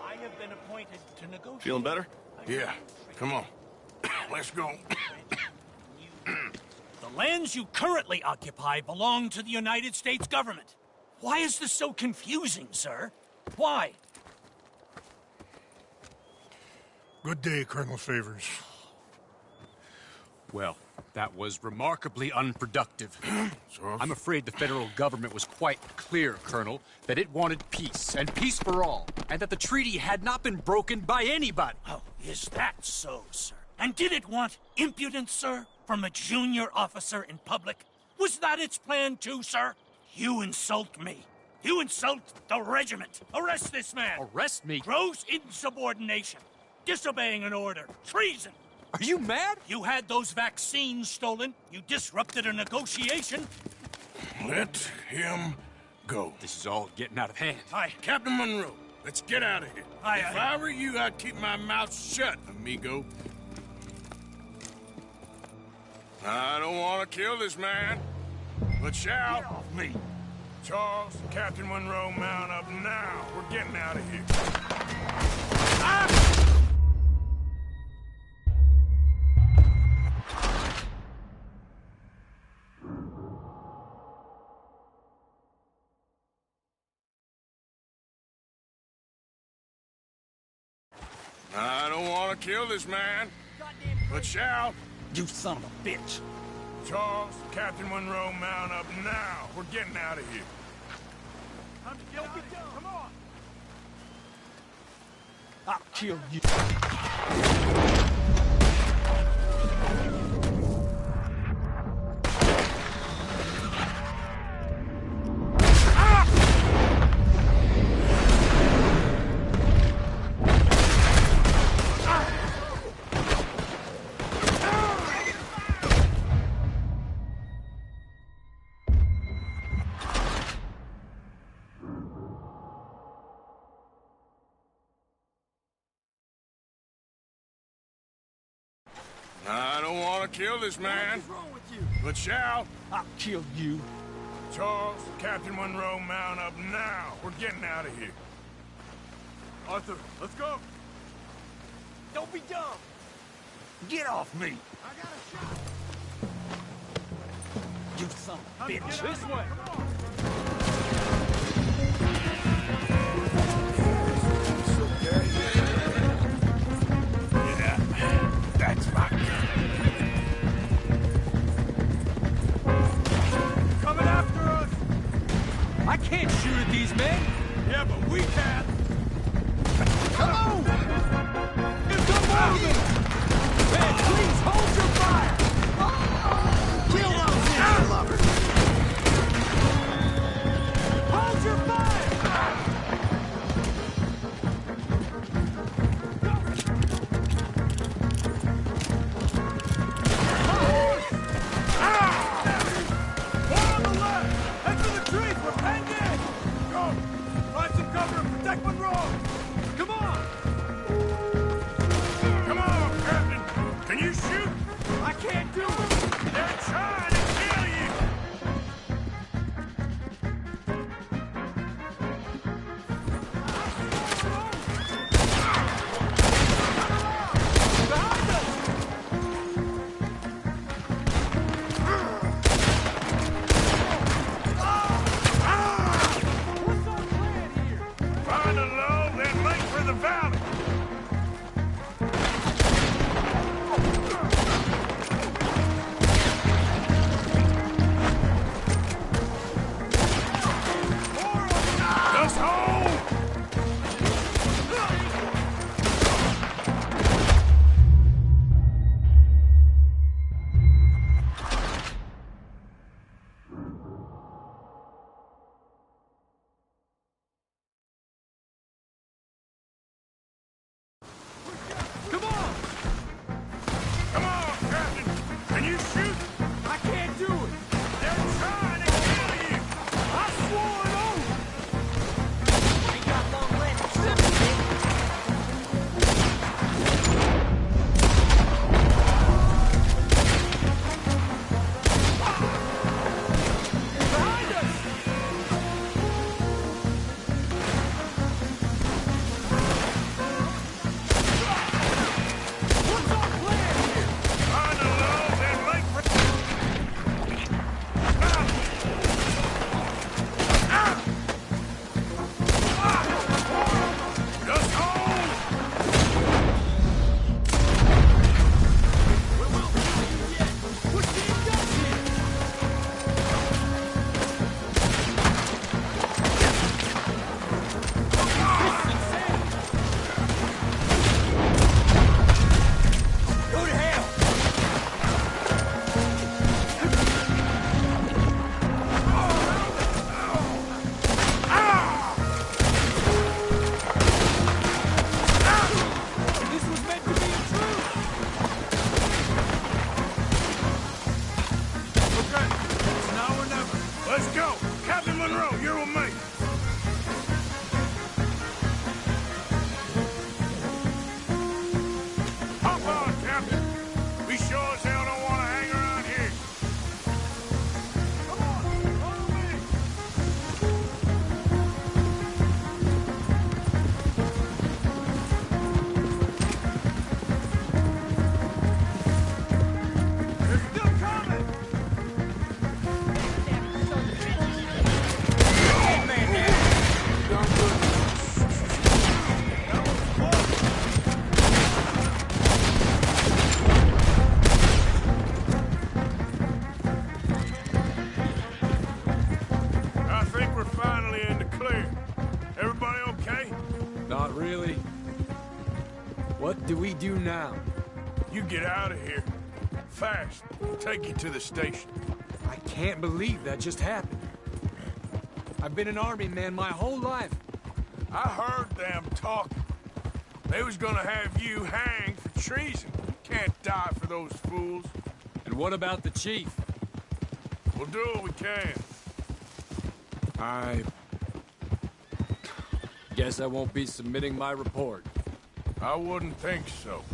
I have been appointed to negotiate. Feeling better? Yeah, come on. Let's go. The lands you currently occupy belong to the United States government. Why is this so confusing, sir? Why? Good day, Colonel Favors. Well, that was remarkably unproductive. I'm afraid the federal government was quite clear, Colonel, that it wanted peace, and peace for all, and that the treaty had not been broken by anybody. Oh, is that so, sir? And did it want impudence, sir, from a junior officer in public? Was that its plan too, sir? You insult me. You insult the regiment. Arrest this man. Arrest me? Gross insubordination. Disobeying an order. Treason. Are you mad? You had those vaccines stolen. You disrupted a negotiation. Let him go. This is all getting out of hand. Aye. Captain Monroe, let's get out of here. Aye, If aye. I were you, I'd keep my mouth shut, amigo. I don't want to kill this man, but shall. Get off me. Charles, Captain Monroe, mount up now. We're getting out of here. I don't want to kill this man, but shall. You son of a bitch. Charles, Captain Monroe, mount up now. We're getting out of here. Don't get down. Come on. I'll kill you. I don't want to kill this man, but shall. I'll kill you. Charles, Captain Monroe, mount up now. We're getting out of here. Arthur, let's go. Don't be dumb. Get off me. I got a shot. You son of a bitch. This way. Yeah, that's my gun. What do we do now? You get out of here. Fast. We'll take you to the station. I can't believe that just happened. I've been an army man my whole life. I heard them talking. They was gonna have you hanged for treason. You can't die for those fools. And what about the chief? We'll do what we can. I guess I won't be submitting my report. I wouldn't think so.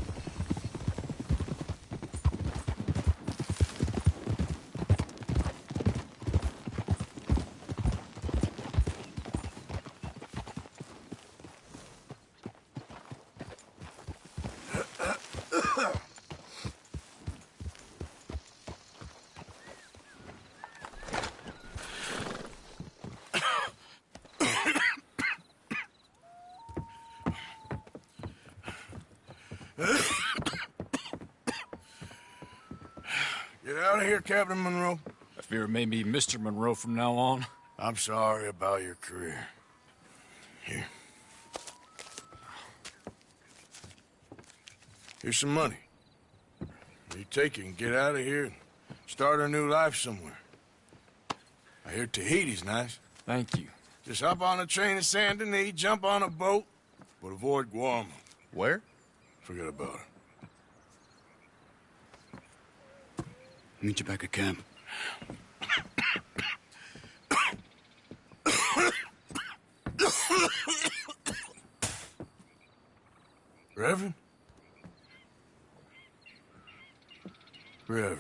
Get out of here, Captain Monroe. I fear it may be Mr. Monroe from now on. I'm sorry about your career. Here. Here's some money. You take it and get out of here and start a new life somewhere. I hear Tahiti's nice. Thank you. Just hop on a train to Saint Denis, jump on a boat, but avoid Guam. Where? Forget about it. Meet you back at camp. Reverend? Reverend.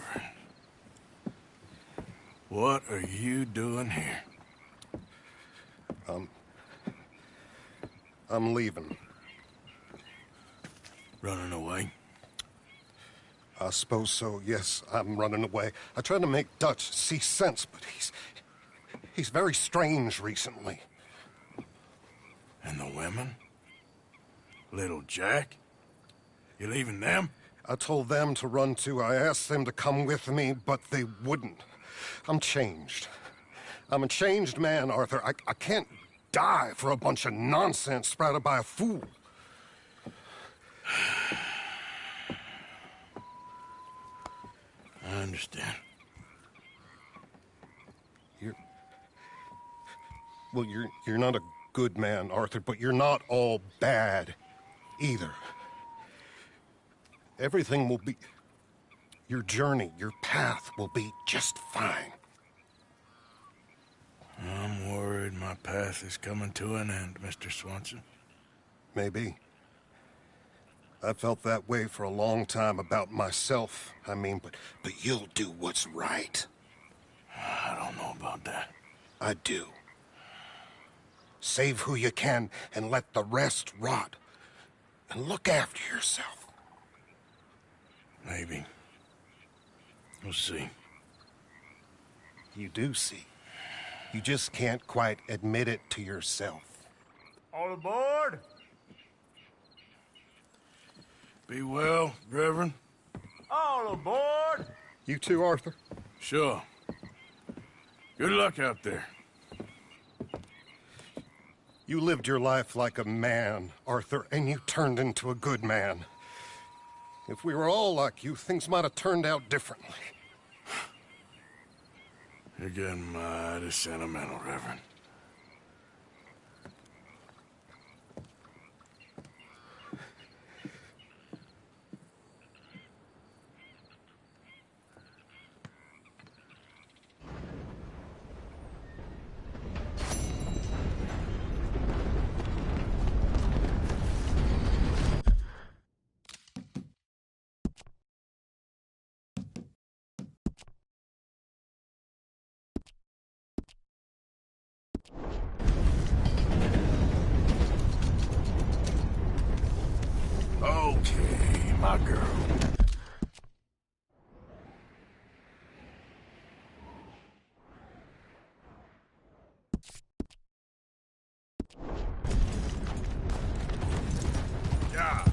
What are you doing here? I'm leaving. Running away? I suppose so, yes. I'm running away. I tried to make Dutch see sense, but he's very strange recently. And the women? Little Jack? You leaving them? I told them to run too. I asked them to come with me, but they wouldn't. I'm changed. I'm a changed man, Arthur. I can't die for a bunch of nonsense sprouted by a fool. I understand. You're not a good man, Arthur, but you're not all bad either. Everything will be... Your journey, your path will be just fine. I'm worried my path is coming to an end, Mr. Swanson. Maybe. I felt that way for a long time about myself. I mean, but you'll do what's right. I don't know about that. I do. Save who you can and let the rest rot. And look after yourself. Maybe. We'll see. You do see. You just can't quite admit it to yourself. All aboard! Be well, Reverend. All aboard! You too, Arthur? Sure. Good luck out there. You lived your life like a man, Arthur, and you turned into a good man. If we were all like you, things might have turned out differently. You're getting mighty sentimental, Reverend. Okay, my girl. Yeah.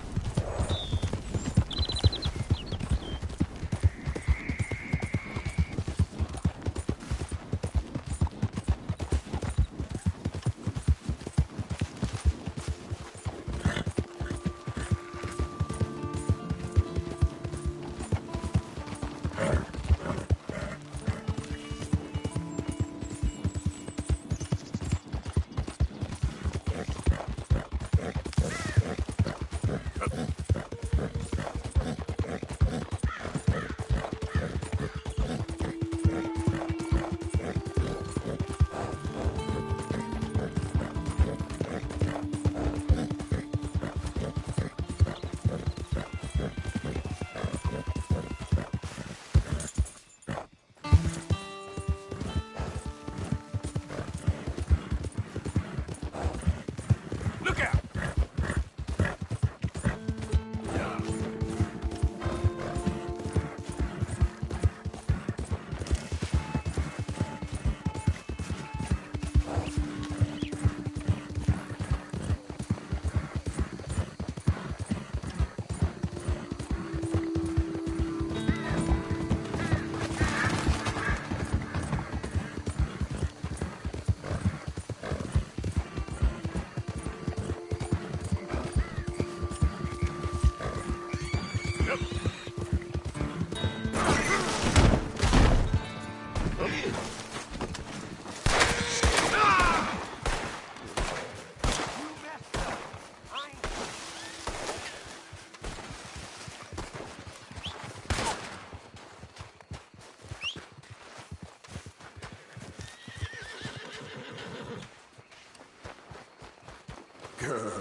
girl.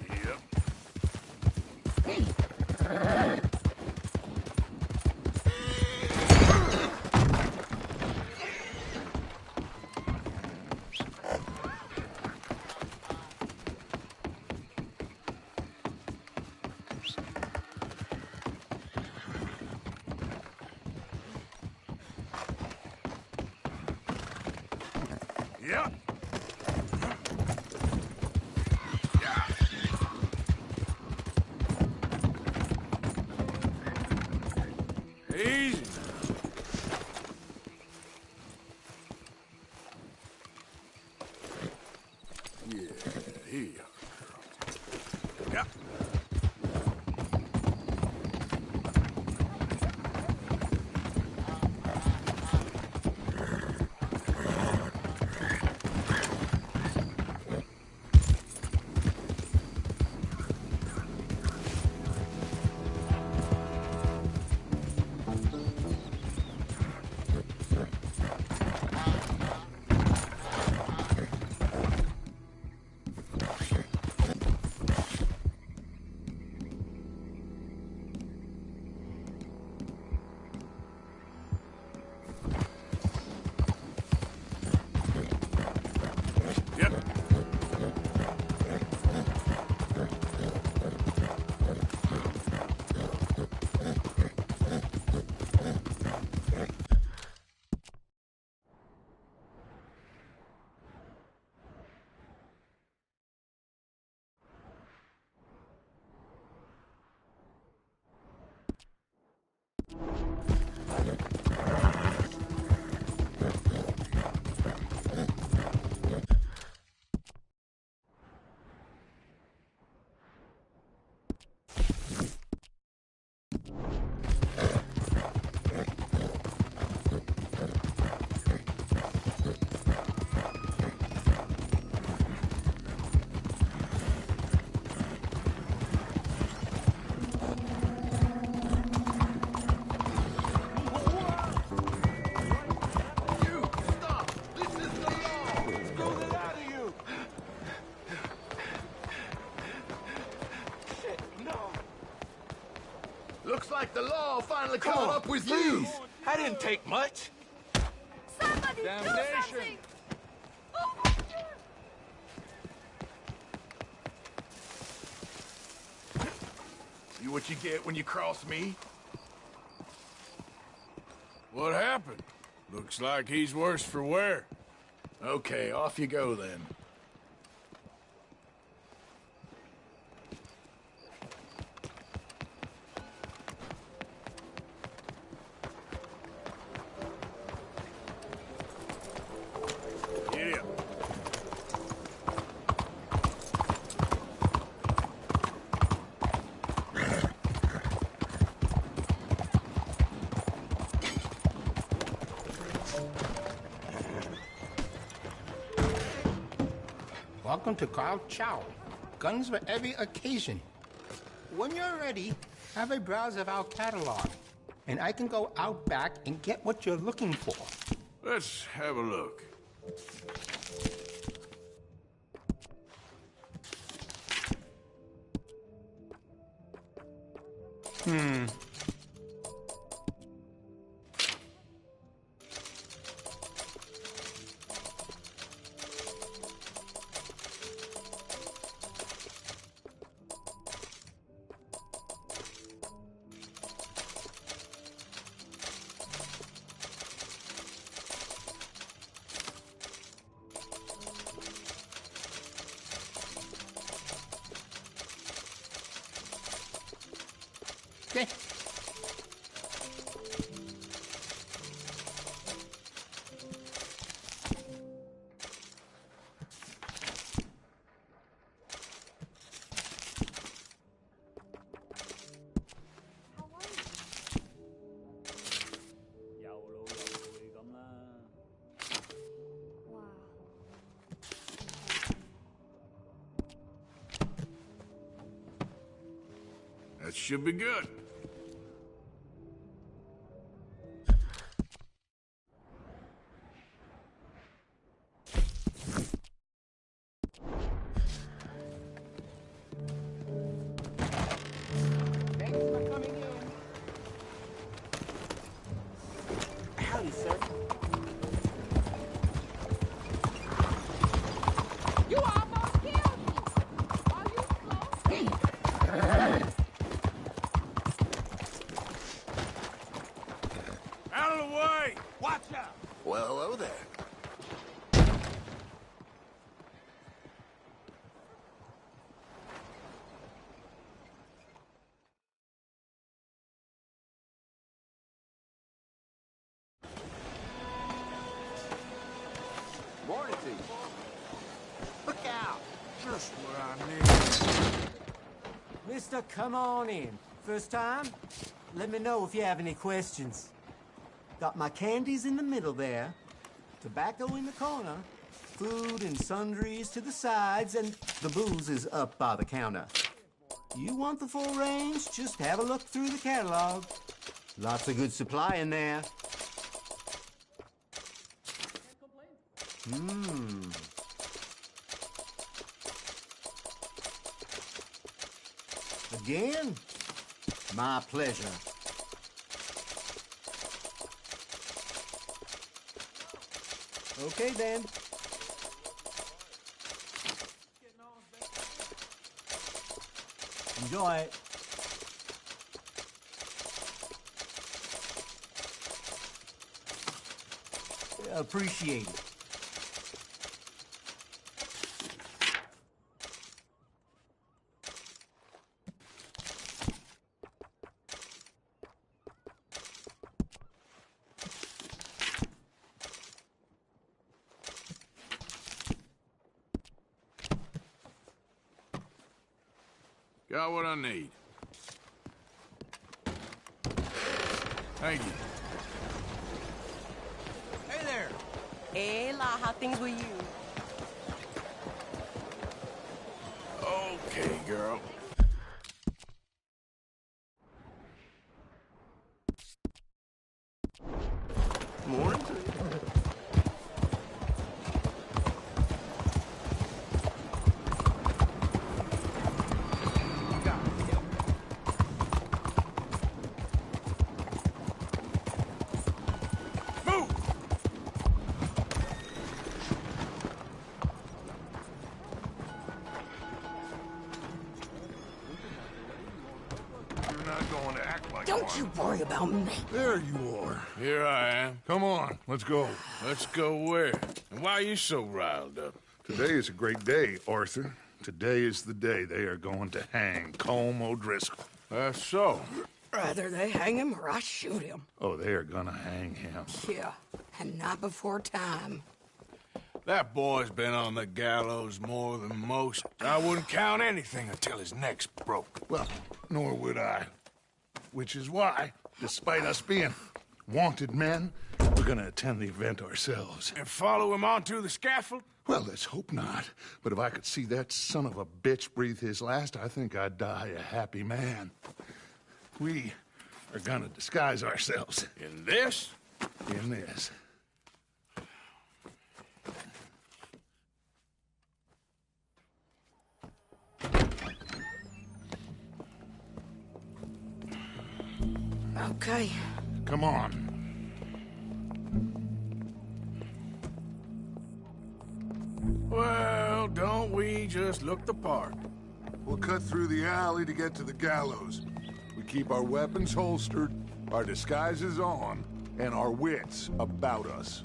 Yep. Yep. Easy. Yeah, here you are, girl. Yep. Yep. Looks like the law finally caught up with you. I didn't take much. Somebody Damnation. do something! See what you get when you cross me? What happened? Looks like he's worse for wear. Okay, off you go then. Yeah. Welcome to Cao Chow. Guns for every occasion. When you're ready, have a browse of our catalog, and I can go out back and get what you're looking for. Let's have a look. Okay. That should be good. Well, hello there. Morning to you. Look out! Just what I need. Mister, come on in. First time? Let me know if you have any questions. Got my candies in the middle there, tobacco in the corner, food and sundries to the sides, and the booze is up by the counter. You want the full range? Just have a look through the catalog. Lots of good supply in there. Again? My pleasure. Okay, then. Enjoy it. Appreciate it. Got what I need. Thank you. Hey there! Hey, La, how things with you? Okay, girl. Morning. Don't you worry about me. There you are. Here I am. Come on, let's go. Let's go where? And why are you so riled up? Today is a great day, Arthur. Today is the day they are going to hang Colm O'Driscoll. That's so. Rather they hang him or I shoot him. Oh, they are gonna hang him. Yeah, and not before time. That boy's been on the gallows more than most. I wouldn't count anything until his neck's broke. Well, nor would I. Which is why, despite us being wanted men, we're gonna attend the event ourselves. And follow him onto the scaffold? Well, let's hope not. But if I could see that son of a bitch breathe his last, I think I'd die a happy man. We are gonna disguise ourselves. In this? In this. Okay. Come on. Well, don't we just look the part? We'll cut through the alley to get to the gallows. We keep our weapons holstered, our disguises on, and our wits about us.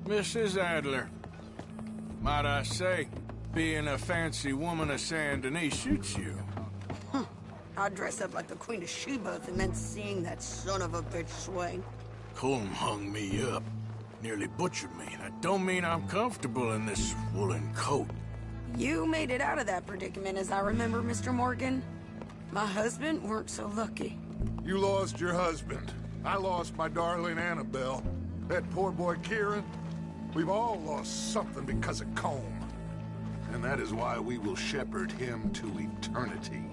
Mrs. Adler, might I say, being a fancy woman of Saint Denis suits you. I'd dress up like the Queen of Sheba and then seeing that son of a bitch swing. Colm hung me up, nearly butchered me. That don't mean I'm comfortable in this woolen coat. You made it out of that predicament, as I remember, Mr. Morgan. My husband weren't so lucky. You lost your husband. I lost my darling Annabelle. That poor boy Kieran. We've all lost something because of Colm. And that is why we will shepherd him to eternity.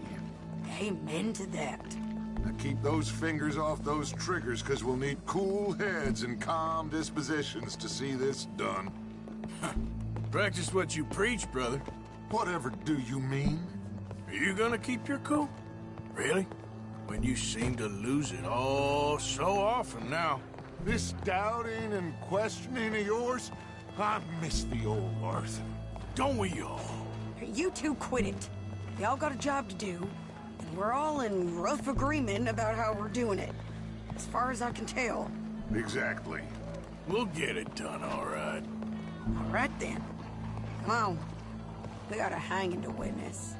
Amen to that. Now keep those fingers off those triggers, because we'll need cool heads and calm dispositions to see this done. Practice what you preach, brother. Whatever do you mean? Are you gonna keep your cool? Really? When you seem to lose it all so often now. This doubting and questioning of yours, I miss the old Arthur. Don't we all? You two quit it. Y'all got a job to do, and we're all in rough agreement about how we're doing it. As far as I can tell. Exactly. We'll get it done, all right. All right, then. Come on. We got a hanging to witness.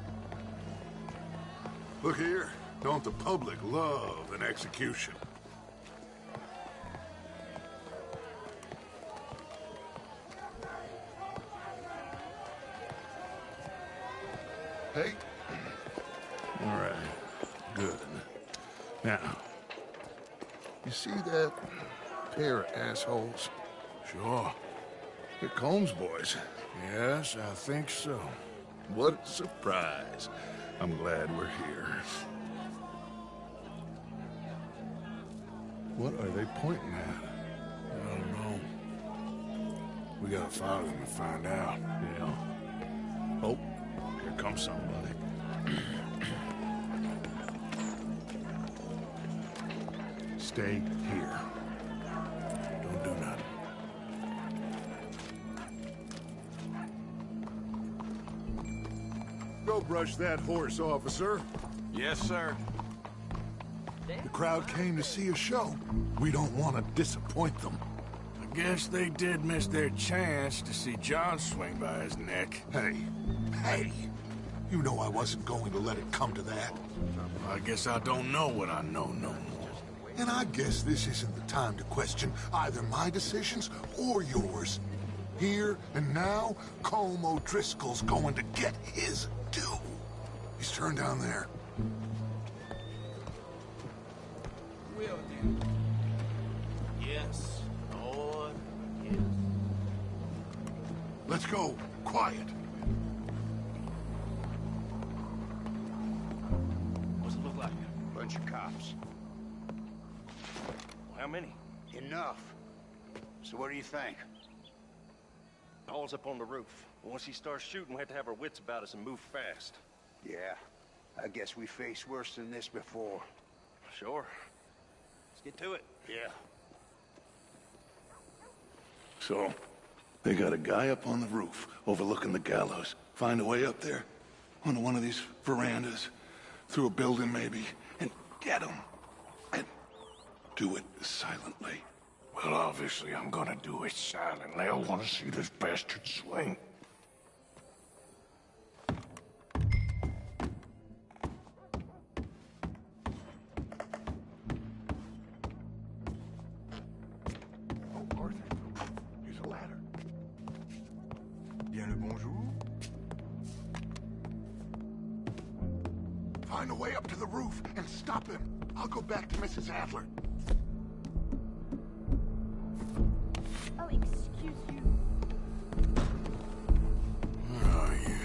Look here. Don't the public love an execution? Hey. All right. Good. Now, you see that pair of assholes? Sure. They're Combs boys. Yes, I think so. What a surprise. I'm glad we're here. What are they pointing at? I don't know. We gotta follow them and find out. Yeah. Oh, here comes somebody. Stay here. Don't do nothing. Go brush that horse, officer. Yes, sir. The crowd came to see a show. We don't want to disappoint them. I guess they did miss their chance to see John swing by his neck. Hey, you know I wasn't going to let it come to that. I guess I don't know what I know no more. And I guess this isn't the time to question either my decisions or yours. Here and now, Colm O'Driscoll's going to get his due. He's turned down there. Will do. Yes, Lord, yes. Let's go. Quiet. What's it look like? Bunch of cops. How many? Enough. So what do you think? Paul's up on the roof. Once he starts shooting, we have to have our wits about us and move fast. Yeah, I guess we faced worse than this before. Sure. Let's get to it. Yeah. So, they got a guy up on the roof overlooking the gallows. Find a way up there, onto one of these verandas, through a building maybe, and get him. And do it silently. Well, obviously, I'm gonna do it silently. I want to see this bastard swing. Oh, Arthur, here's a ladder. Bien le bonjour. Find a way up to the roof and stop him. I'll go back to Mrs. Adler. Oh, excuse you. Where are you?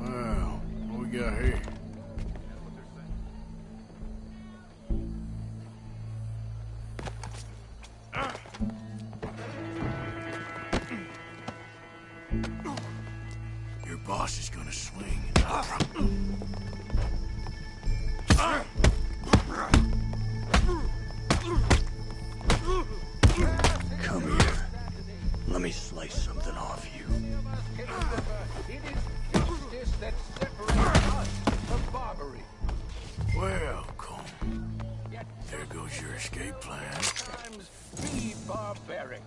Well, what we got here? Your boss is gonna swing. Come here. Let me slice something off you. It is justice that separates us from barbary. Well, Colm, there goes your escape plan. Sometimes be barbaric.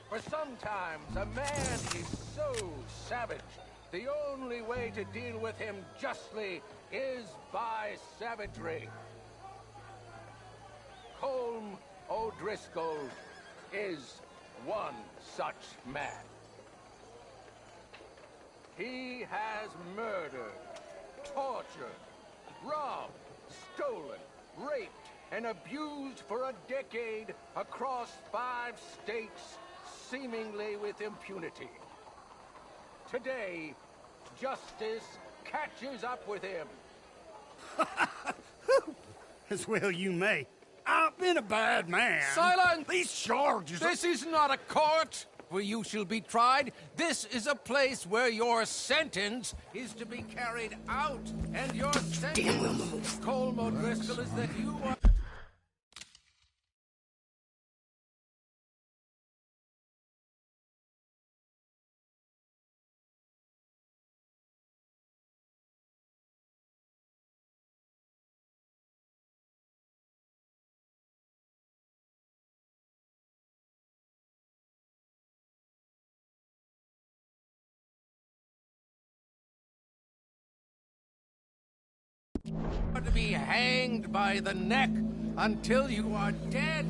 For sometimes a man is so savage, the only way to deal with him justly is by savagery. Colm O'Driscoll is one such man. He has murdered, tortured, robbed, stolen, raped, and abused for a decade across 5 states, seemingly with impunity. Today, justice catches up with him. As well you may. I've been a bad man. Silence! These charges This is not a court. where you shall be tried. This is a place where your sentence is to be carried out. And your sentence, Colm O'Driscoll, is that you are... to be hanged by the neck until you are dead.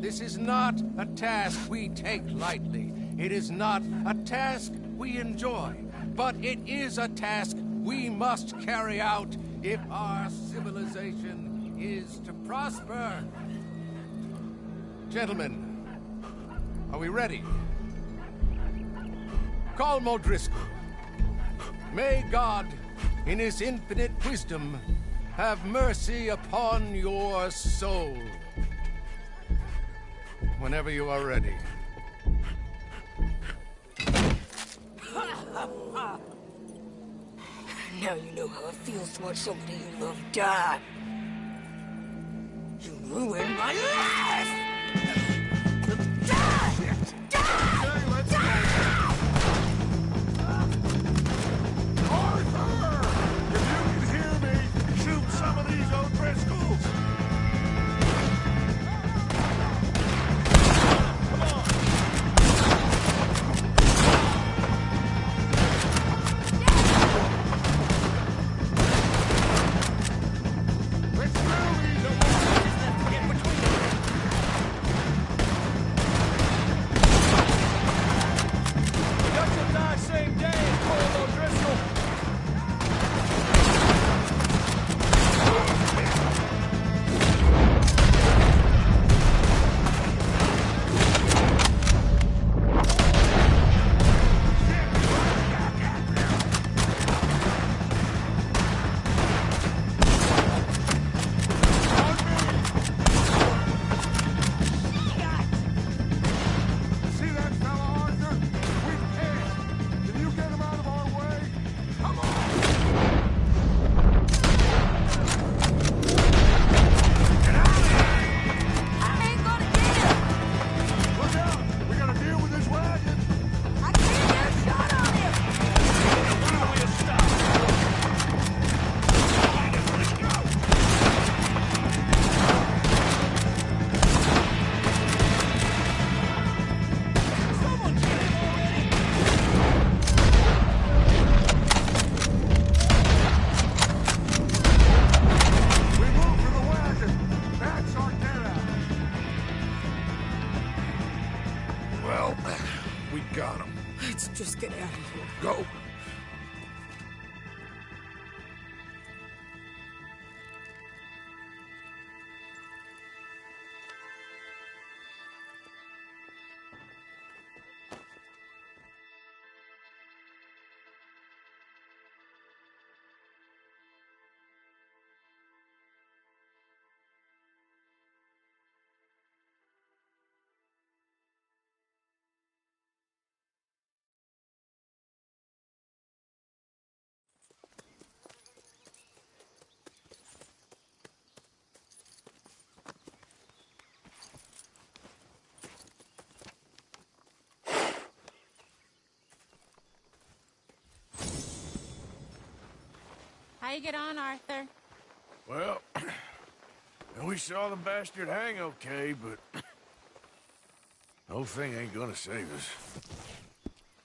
This is not a task we take lightly. It is not a task we enjoy, but it is a task we must carry out if our civilization is to prosper. Gentlemen, are we ready? Colm O'Driscoll, may God, in his infinite wisdom, have mercy upon your soul. Whenever you are ready. Now you know how it feels to watch somebody you love die. You ruined my life! Some of these O'Driscolls! Come on! Let's through these O'Driscolls! Get between them! Production die same day, Colm O'Driscoll! Just get out of here. Go. How you get on, Arthur? Well, we saw the bastard hang okay, but the whole thing ain't gonna save us.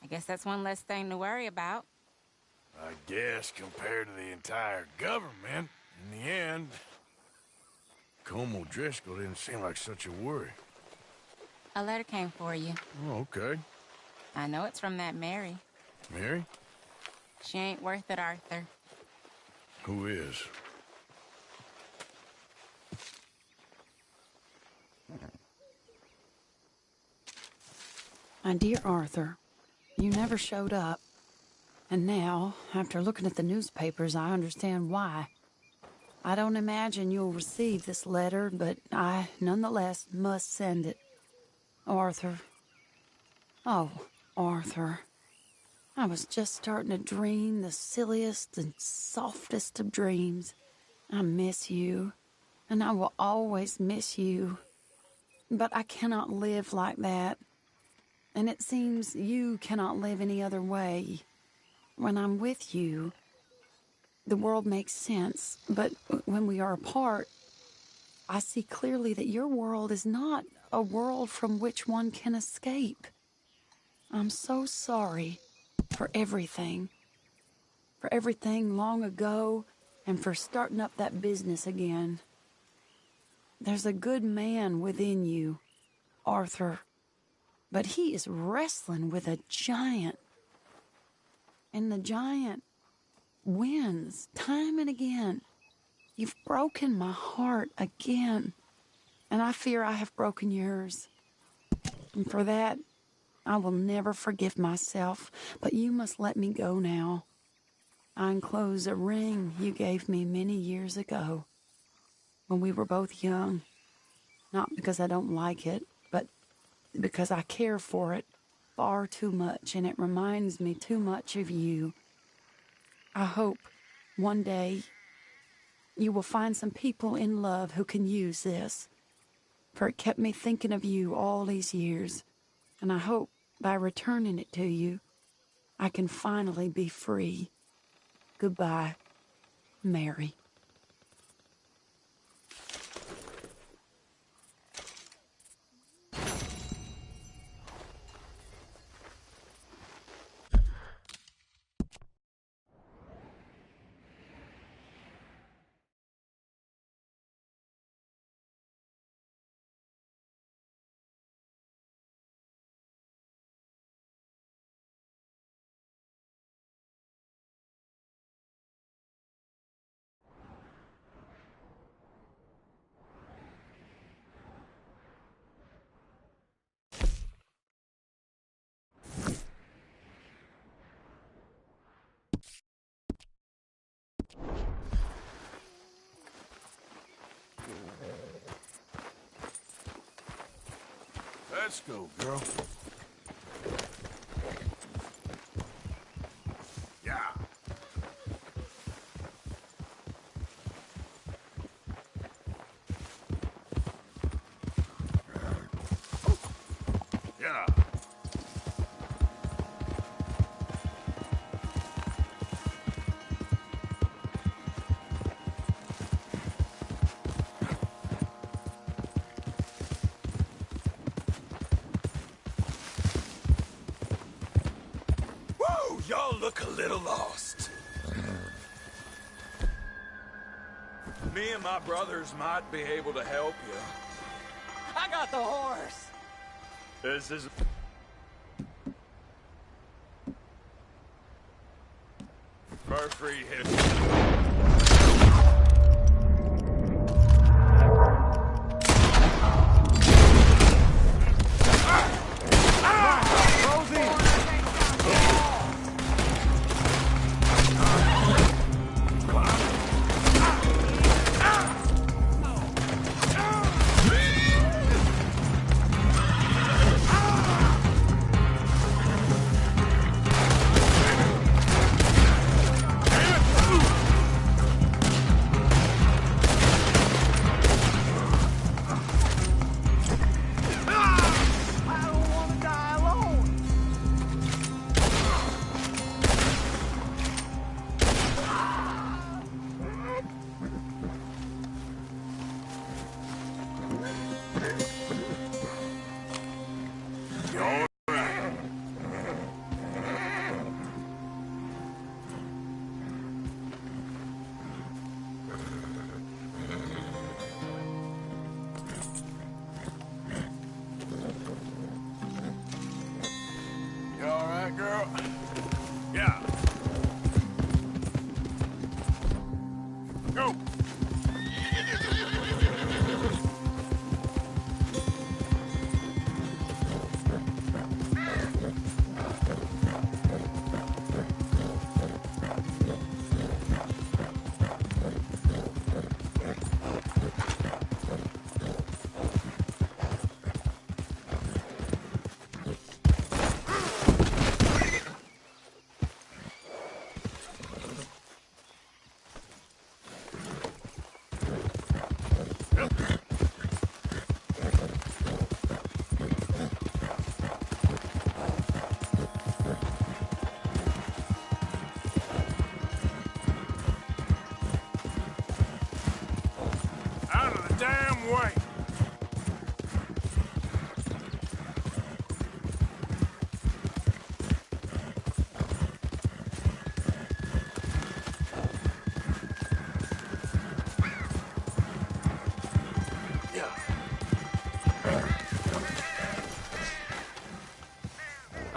I guess that's one less thing to worry about. I guess compared to the entire government, in the end, Colm O'Driscoll didn't seem like such a worry. A letter came for you. Oh, okay. I know it's from that Mary. Mary? She ain't worth it, Arthur. Who is? My dear Arthur, you never showed up. And now, after looking at the newspapers, I understand why. I don't imagine you'll receive this letter, but I, nonetheless, must send it. Arthur, Oh, Arthur. I was just starting to dream the silliest and softest of dreams. I miss you, and I will always miss you. But I cannot live like that. And it seems you cannot live any other way. When I'm with you, the world makes sense. But when we are apart, I see clearly that your world is not a world from which one can escape. I'm so sorry for everything. For everything long ago, and for starting up that business again. There's a good man within you, Arthur, but he is wrestling with a giant. And the giant wins time and again. You've broken my heart again, and I fear I have broken yours. And for that, I will never forgive myself, but you must let me go now. I enclose a ring you gave me many years ago, when we were both young. Not because I don't like it, but because I care for it far too much, and it reminds me too much of you. I hope one day you will find some people in love who can use this, for it kept me thinking of you all these years, and I hope by returning it to you, I can finally be free. Goodbye, Mary. Let's go, girl. Yeah. Yeah. Whoa, y'all look a little lost. Me and my brothers might be able to help you. I got the horse! This is... Murphy hit...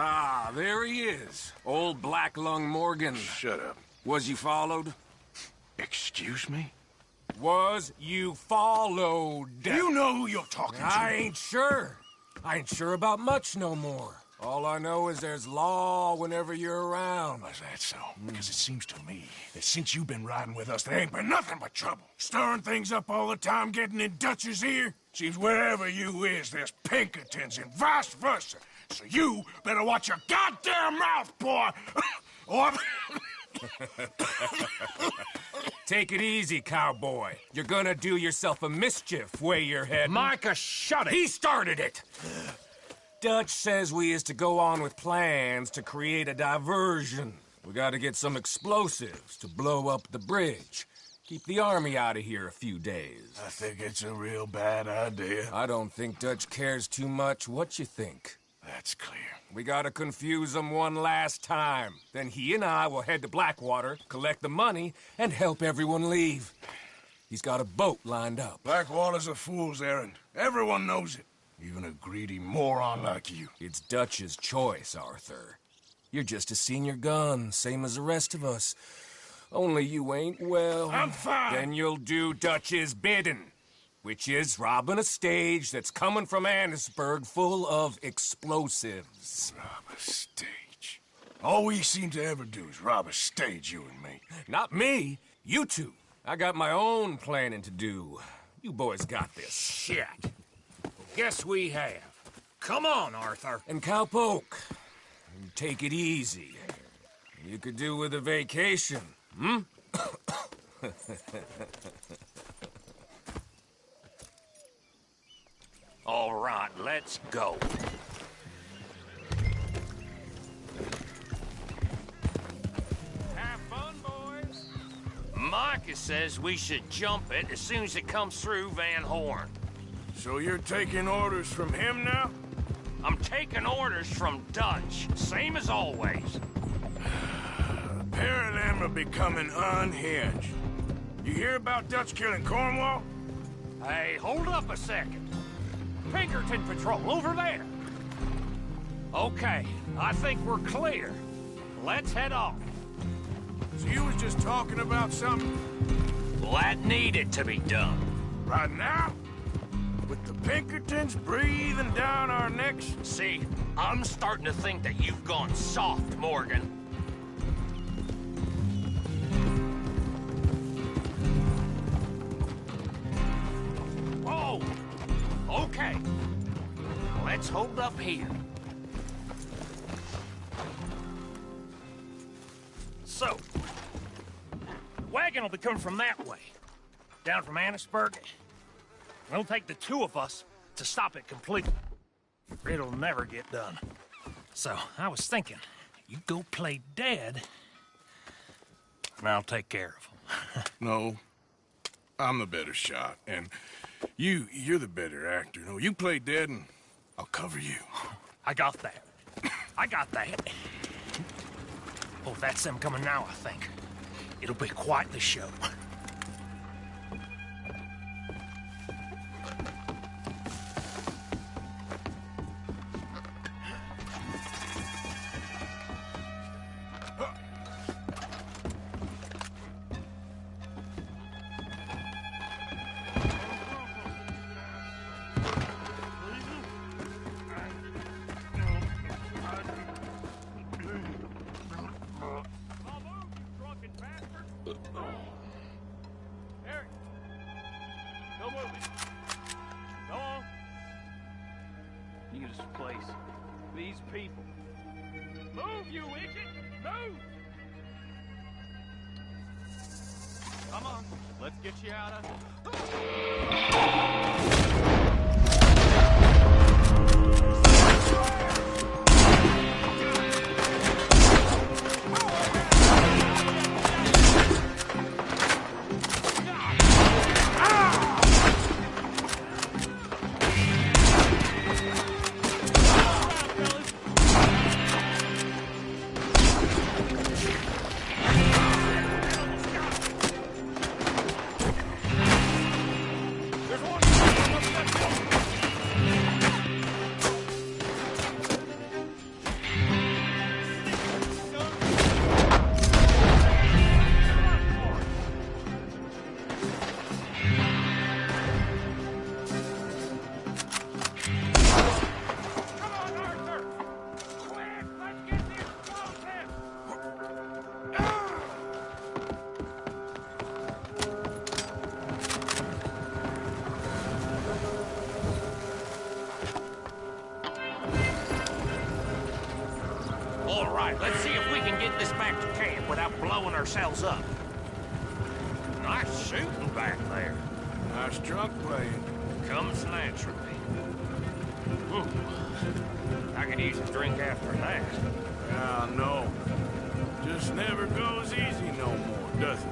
Ah, there he is. Old Black Lung Morgan. Shut up. Was you followed? Excuse me? Was you followed? You know who you're talking to. I ain't sure. I ain't sure about much no more. All I know is there's law whenever you're around. Is that so? Because it seems to me that since you've been riding with us, there ain't been nothing but trouble. Stirring things up all the time, getting in Dutch's ear. Seems wherever you is, there's Pinkertons and vice versa. So you better watch your goddamn mouth, boy! Or... Take it easy, cowboy. You're gonna do yourself a mischief way you're heading. Micah, shut it! He started it! Dutch says we is to go on with plans to create a diversion. We gotta get some explosives to blow up the bridge. Keep the army out of here a few days. I think it's a real bad idea. I don't think Dutch cares too much. What you think? That's clear. We gotta confuse him one last time. Then he and I will head to Blackwater, collect the money, and help everyone leave. He's got a boat lined up. Blackwater's a fool's errand. Everyone knows it. Even a greedy moron like you. It's Dutch's choice, Arthur. You're just a senior gun, same as the rest of us. Only you ain't well. I'm fine. Then you'll do Dutch's bidding, which is robbing a stage that's coming from Annisburg full of explosives. Rob a stage? All we seem to ever do is rob a stage, you and me. Not me. You two. I got my own planning to do. You boys got this. Shit. Guess we have. Come on, Arthur. And Cowpoke, take it easy. You could do with a vacation, hmm? All right, let's go. Have fun, boys. Micah says we should jump it as soon as it comes through Van Horn. So you're taking orders from him now? I'm taking orders from Dutch, same as always. The pair of them are becoming unhinged. You hear about Dutch killing Cornwall? Hey, hold up a second. Pinkerton Patrol, over there. Okay, I think we're clear. Let's head off. So you was just talking about something? Well, that needed to be done. Right now? With the Pinkertons breathing down our necks? See, I'm starting to think that you've gone soft, Morgan. Whoa! Okay. Let's hold up here. So, the wagon will be coming from that way. Down from Annisburg. It'll take the two of us to stop it completely. It'll never get done. So, I was thinking, you go play dead, and I'll take care of him. No. I'm the better shot, and you're the better actor. No, you play dead, and I'll cover you. I got that. I got that. Oh, that's them coming now, I think. It'll be quite the show. All right, let's see if we can get this back to camp without blowing ourselves up. Nice shooting back there. Nice drunk playing. Comes naturally. I could use a drink after that. Yeah, no. Just never goes easy no more, does it?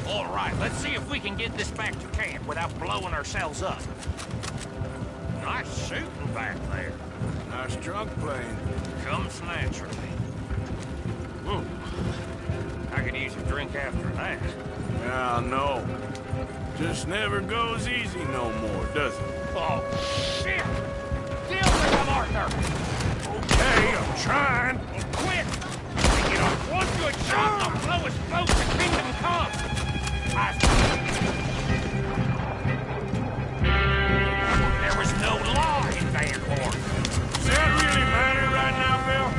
All right, let's see if we can get this back to camp without blowing ourselves up. Nice shooting back there. Nice drunk playing. Comes naturally. I could use a drink after that. Yeah, no. Just never goes easy no more, does it? Oh, shit! Deal with him, Arthur! Okay, I'm trying. Oh, quit! We get off one good shot and I'll blow his boat to Kingdom Come! There was no law in Van Horn. Does that really matter right now, Bill?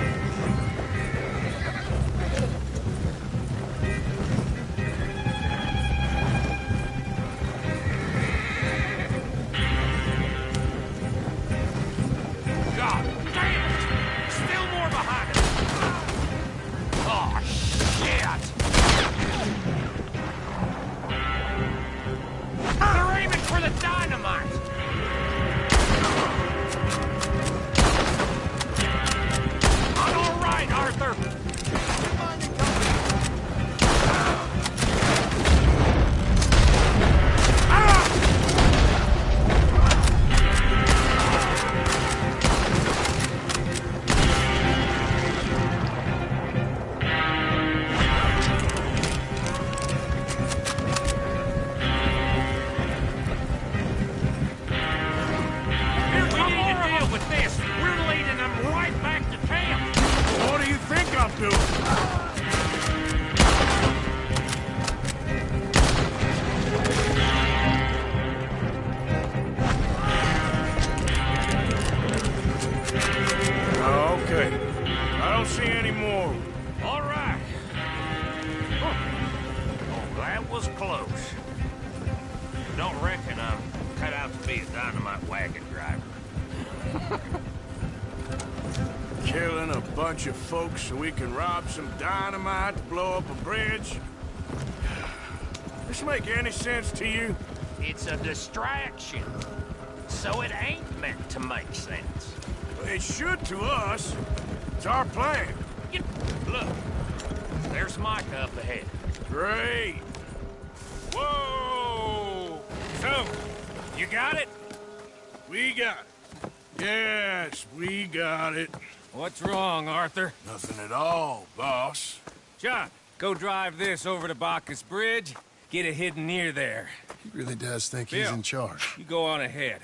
God damn it! Still more behind us! Oh, shit! They're aiming for the dynamite! I'm all right, Arthur! Killing a bunch of folks so we can rob some dynamite to blow up a bridge? This make any sense to you? It's a distraction. So it ain't meant to make sense. It should to us. It's our plan. Look, there's Micah up ahead. Great. Whoa! So, you got it? We got it. Yes, we got it. What's wrong, Arthur? Nothing at all, boss. John, go drive this over to Bacchus Bridge. Get it hidden near there. He really does think Bill, he's in charge. You go on ahead.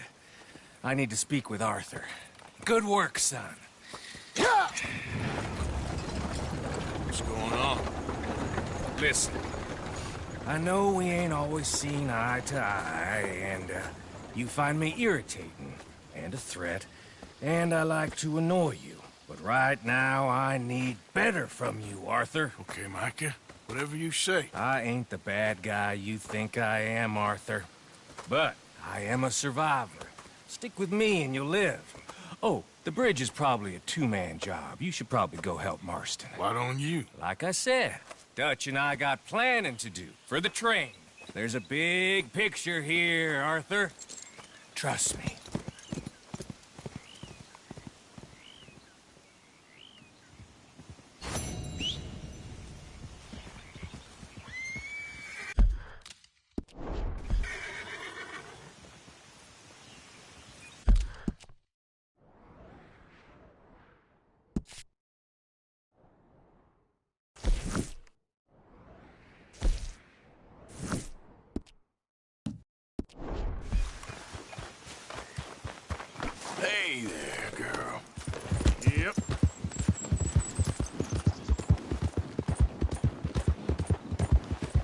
I need to speak with Arthur. Good work, son. What's going on? Listen, I know we ain't always seen eye to eye, and you find me irritating and a threat, and I like to annoy you. But right now, I need better from you, Arthur. Okay, Micah. Whatever you say. I ain't the bad guy you think I am, Arthur. But I am a survivor. Stick with me and you'll live. Oh, the bridge is probably a two-man job. You should probably go help Marston. Why don't you? Like I said, Dutch and I got planning to do for the train. There's a big picture here, Arthur. Trust me. Hey there, girl. Yep.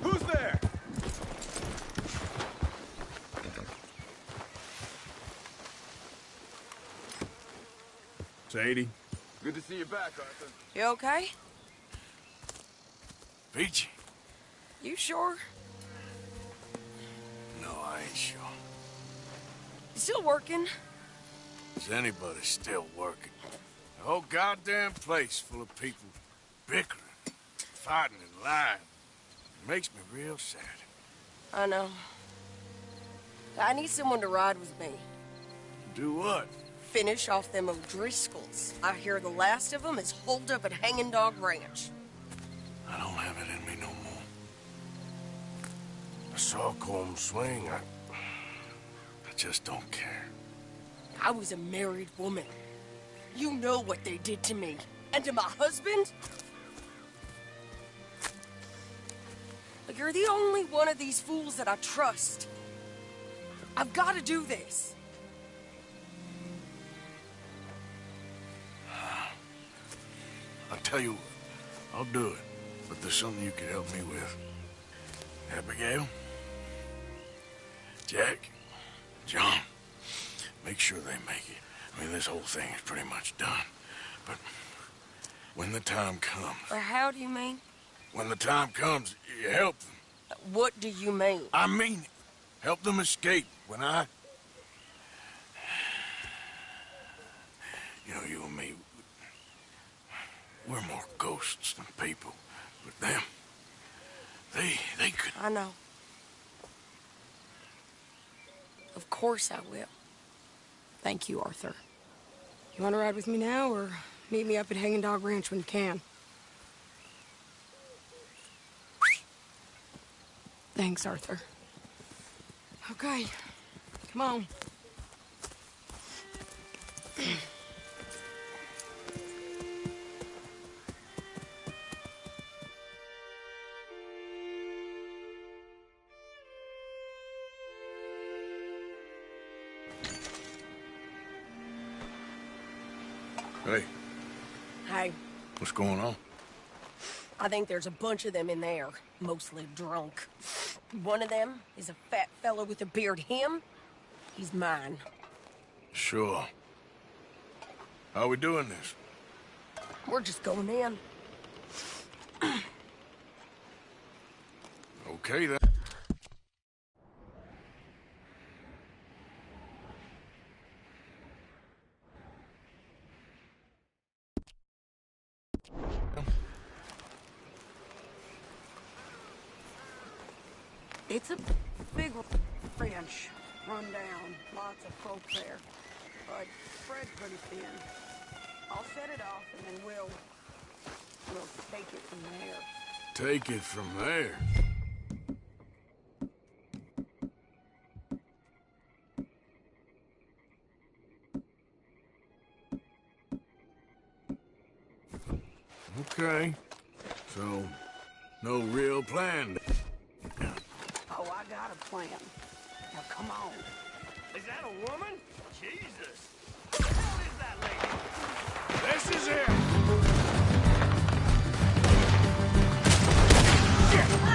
Who's there? Sadie. Good to see you back, Arthur. You okay? Peachy. You sure? No, I ain't sure. You still working? Is anybody still working? The whole goddamn place full of people bickering, fighting and lying. It makes me real sad. I know. I need someone to ride with me. Do what? Finish off them O'Driscolls. I hear the last of them is holed up at Hanging Dog Ranch. I don't have it in me no more. I saw Colm swing. I just don't care. I was a married woman. You know what they did to me. And to my husband? But you're the only one of these fools that I trust. I've got to do this. I'll tell you what, I'll do it. But there's something you can help me with. Abigail? Jack? John? Make sure they make it. I mean, this whole thing is pretty much done. But when the time comes... How do you mean? When the time comes, you help them. What do you mean? I mean it. Help them escape. When I... You know, you and me, we're more ghosts than people. But them, they could... I know. Of course I will. Thank you, Arthur. You want to ride with me now, or meet me up at Hanging Dog Ranch when you can? Thanks, Arthur. Okay, come on. Hey. Hey, What's going on? I think there's a bunch of them in there, mostly drunk. One of them is a fat fellow with a beard. Him, he's mine. Sure. How are we doing this? We're just going in. Okay, then. It's a big ranch, run down, lots of folk there, but spread pretty thin. I'll set it off and then we'll take it from there. Take it from there. Okay. So, no real plan. Oh, I got a plan. Now, come on. Is that a woman? Jesus. What the hell is that lady? This is it! Come on!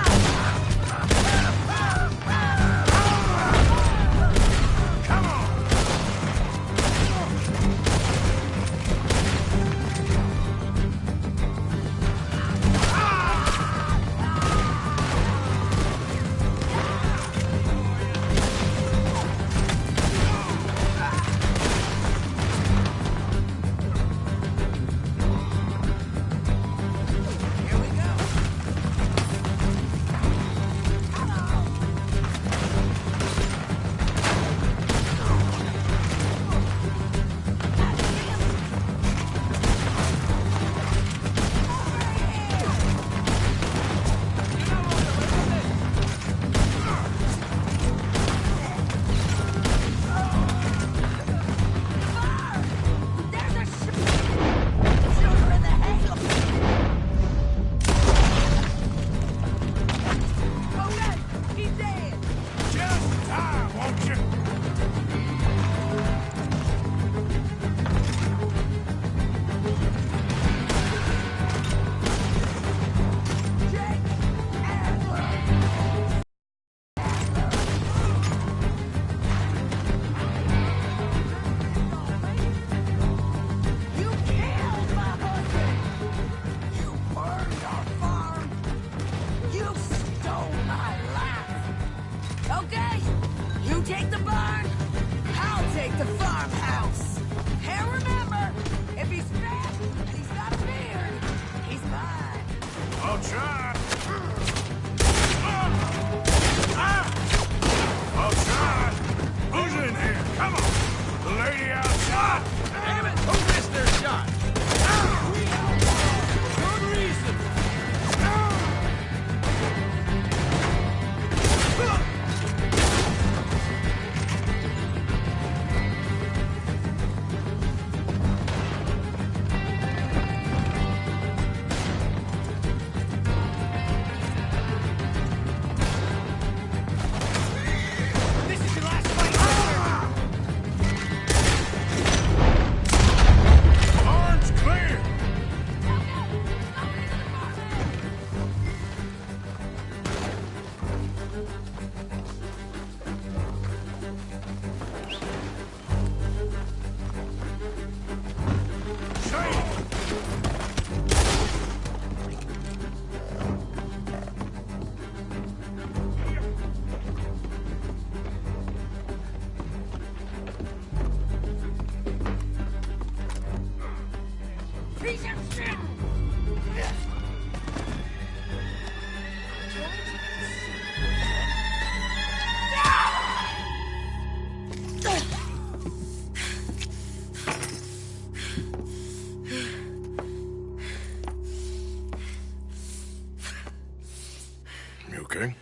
Okay?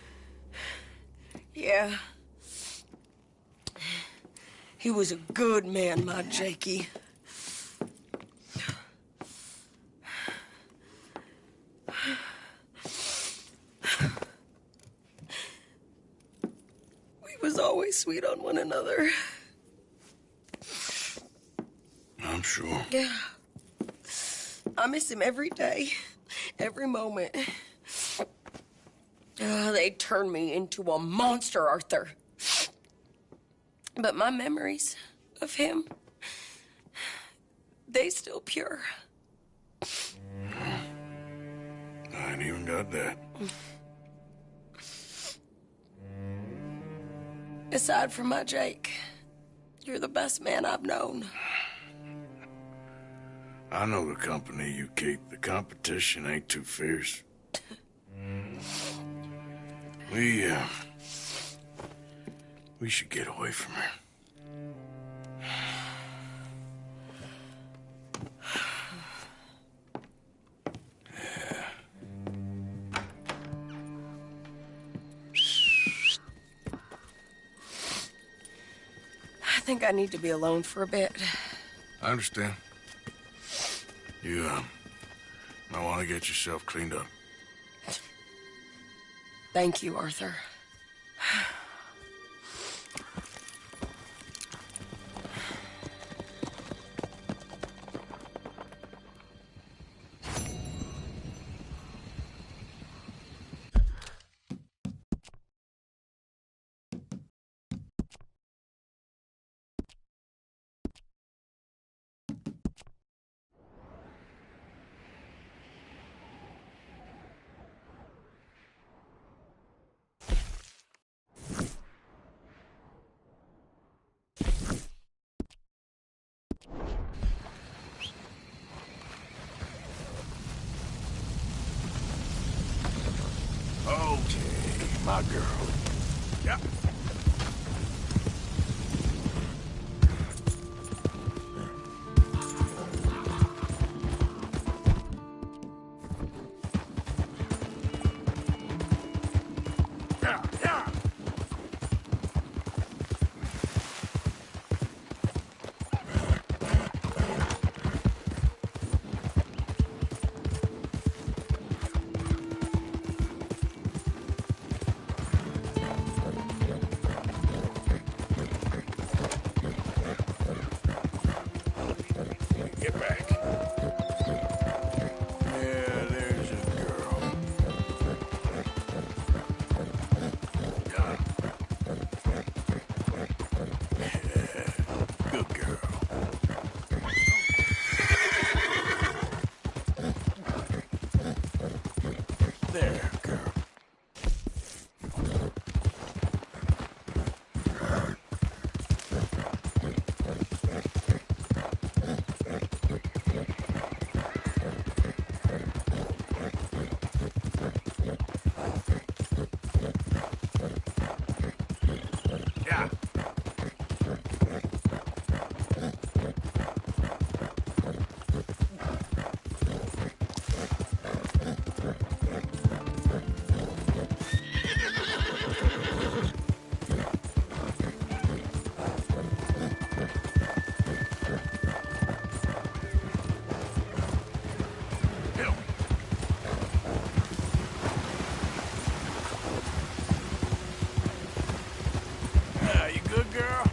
Yeah. He was a good man, my Jakey. We was always sweet on one another. I'm sure. Yeah. I miss him every day, every moment. They turned me into a monster, Arthur. But my memories of him, they still pure. I ain't even got that. Aside from my Jake, you're the best man I've known. I know the company you keep. The competition ain't too fierce. We should get away from her. I think I need to be alone for a bit. I understand. You, I want to get yourself cleaned up. Thank you, Arthur. Okay, my girl. Yeah. Get back. Yeah, there's a girl. Yeah. Good girl. There, girl. Yeah. You good, girl?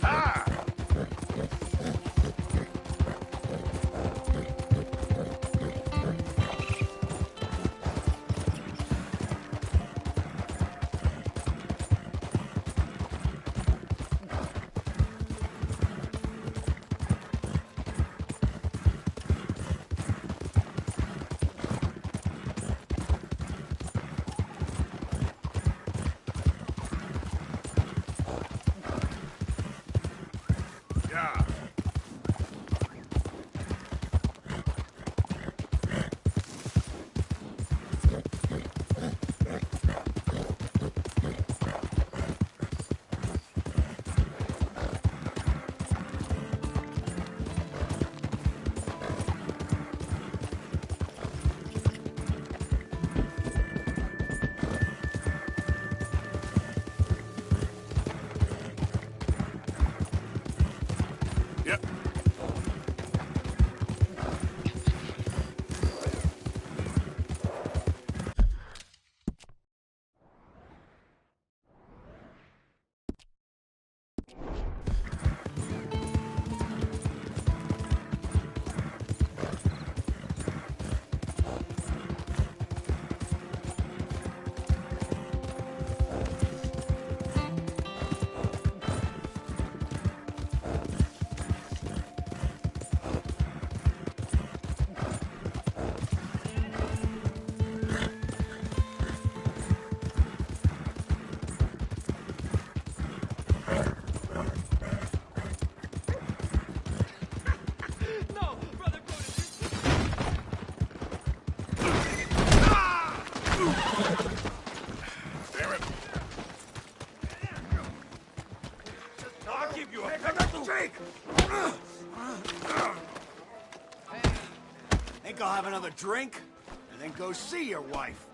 Ah! Yeah. Yep. Damn it. I'll give you a pepper drink! Think I'll have another drink, and then go see your wife.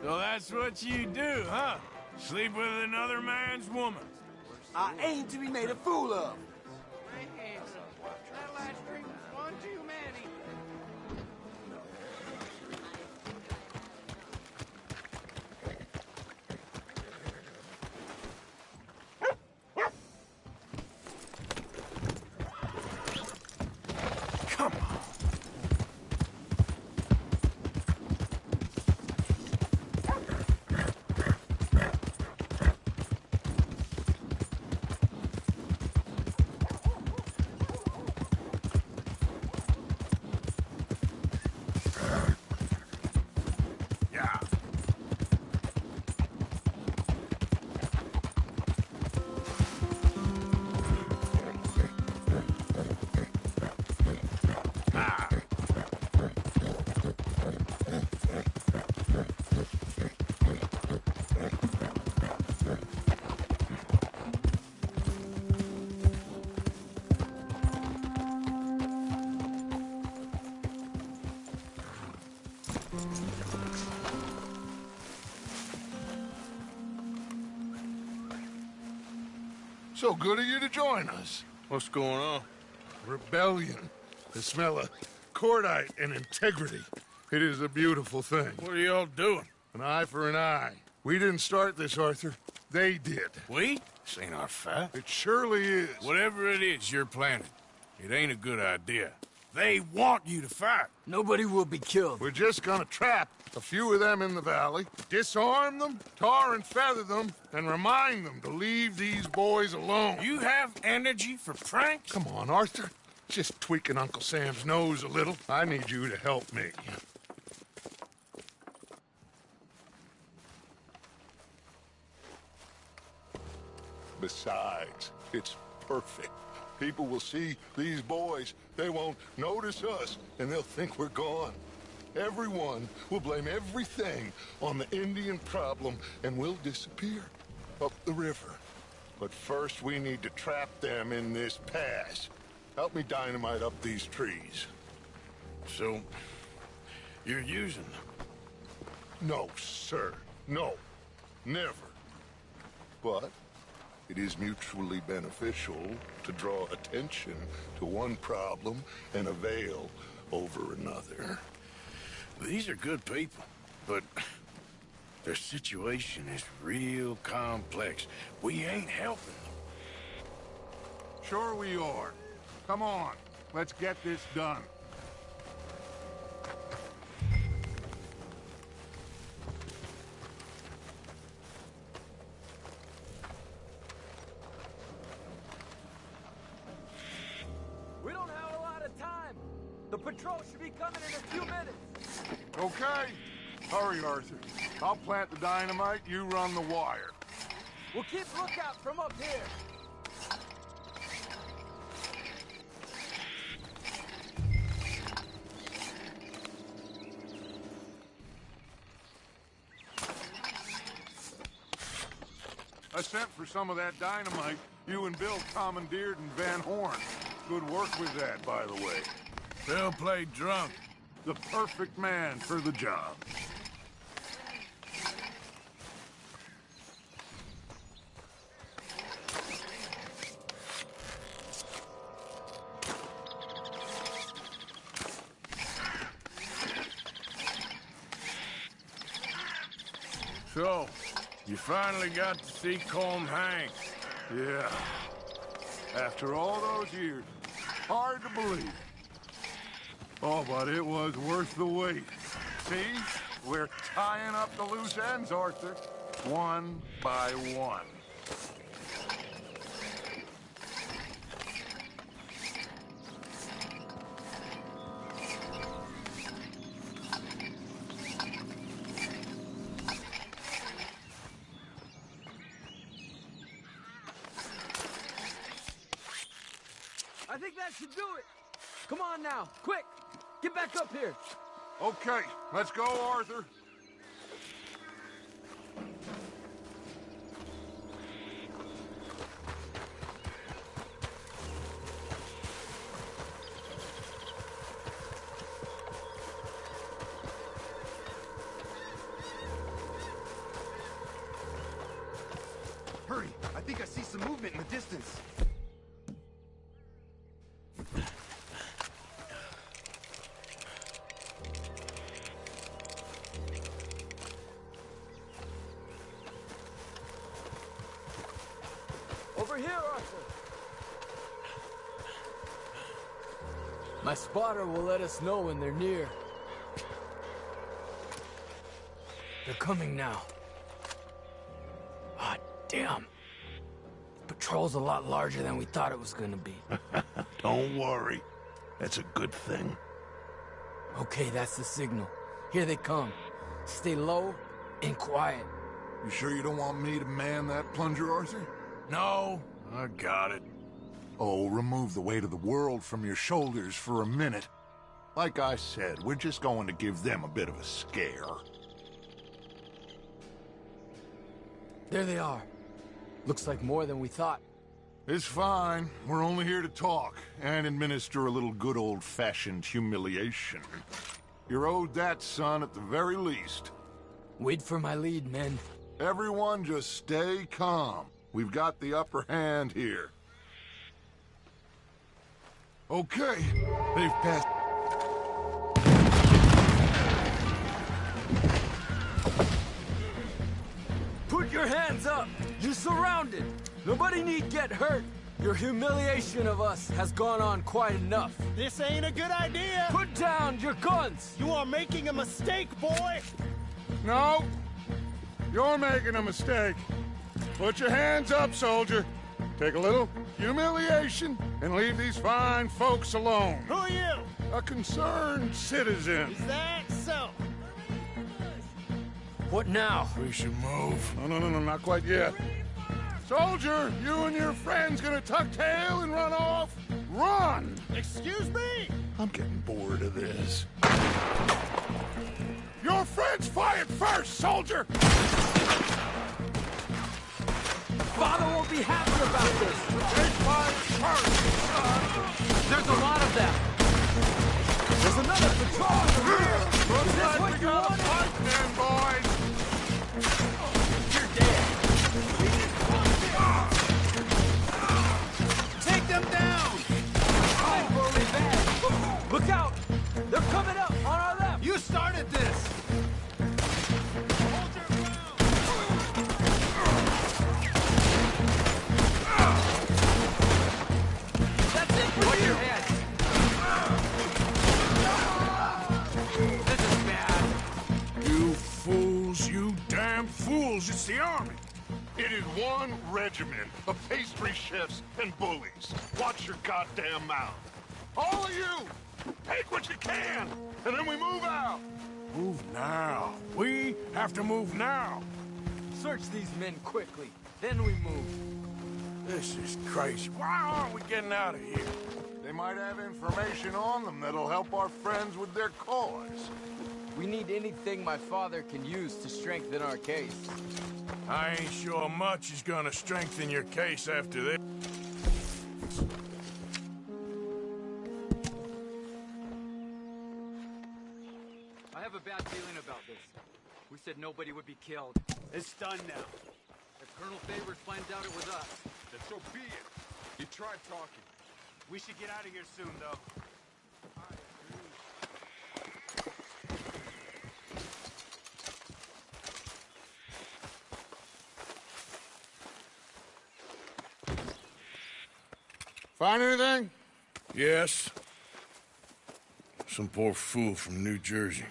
So that's what you do, huh? Sleep with another man's woman. I aim to be made a fool of. That last drink was one too many. Come on. So good of you to join us. What's going on? Rebellion. The smell of cordite and integrity. It is a beautiful thing. What are y'all doing? An eye for an eye. We didn't start this, Arthur. They did. We? This ain't our fight. It surely is. Whatever it is you're planning, it ain't a good idea. They want you to fight. Nobody will be killed. We're just gonna trap a few of them in the valley, disarm them, tar and feather them, and remind them to leave these boys alone. You have energy for pranks? Come on, Arthur. Just tweaking Uncle Sam's nose a little. I need you to help me. Besides, it's perfect. People will see these boys. They won't notice us, and they'll think we're gone. Everyone will blame everything on the Indian problem, and we'll disappear up the river. But first, we need to trap them in this pass. Help me dynamite up these trees. So, you're using them? No, sir. No. Never. But it is mutually beneficial to draw attention to one problem and a veil over another. These are good people, but their situation is real complex. We ain't helping them. Sure we are. Come on, let's get this done. We don't have a lot of time. The patrol should be coming in a few minutes. Okay. Hurry, Arthur. I'll plant the dynamite, you run the wire. We'll keep lookout from up here. I sent for some of that dynamite you and Bill commandeered in Van Horn. Good work with that, by the way. Bill played drunk. The perfect man for the job. So, you finally got to see Colm hang. Yeah. After all those years. Hard to believe. Oh, but it was worth the wait. See? We're tying up the loose ends, Arthur. One by one. I think that should do it. Come on now, quick. Get back up here. Okay, let's go, Arthur. Hurry! I think I see some movement in the distance. Over here, Arthur. My spotter will let us know when they're near. They're coming now. Ah, damn. The patrol's a lot larger than we thought it was gonna be. Don't worry. That's a good thing. Okay, that's the signal. Here they come. Stay low and quiet. You sure you don't want me to man that plunger, Arthur? No, I got it. Oh, remove the weight of the world from your shoulders for a minute. Like I said, we're just going to give them a bit of a scare. There they are. Looks like more than we thought. It's fine. We're only here to talk and administer a little good old-fashioned humiliation. You're owed that, son, at the very least. Wait for my lead, men. Everyone just stay calm. We've got the upper hand here. Okay, they've passed. Put your hands up! You're surrounded! Nobody need get hurt! Your humiliation of us has gone on quite enough. This ain't a good idea! Put down your guns! You are making a mistake, boy! No! You're making a mistake. Put your hands up, soldier. Take a little humiliation and leave these fine folks alone. Who are you? A concerned citizen. Is that so? What now? We should move. No, not quite yet. Soldier, you and your friends gonna tuck tail and run off? Run! Excuse me? I'm getting bored of this. Your friends fired first, soldier! Father won't be happy about this! They fired first! There's a lot of them! There's another patrol in the rear! Looks Is this like what we you got a wanted? fight then, boys! You're dead! Take them down! Time for revenge! Look out! They're coming up on our left! You started this! Hold your ground! That's it for you! Your head! This is bad! You fools, you damn fools, it's the army. It is one regiment of pastry chefs and bullies. Watch your goddamn mouth. All of you, take what you can, and then we move out. Move now. We have to move now. Search these men quickly, then we move. This is crazy. Why aren't we getting out of here? They might have information on them that'll help our friends with their cause. We need anything my father can use to strengthen our case. I ain't sure much is gonna strengthen your case after this. I have a bad feeling about this. We said nobody would be killed. It's done now. If Colonel Favors finds out it was us, Then so be it. You tried talking. We should get out of here soon, though. Find anything? Yes. Some poor fool from New Jersey.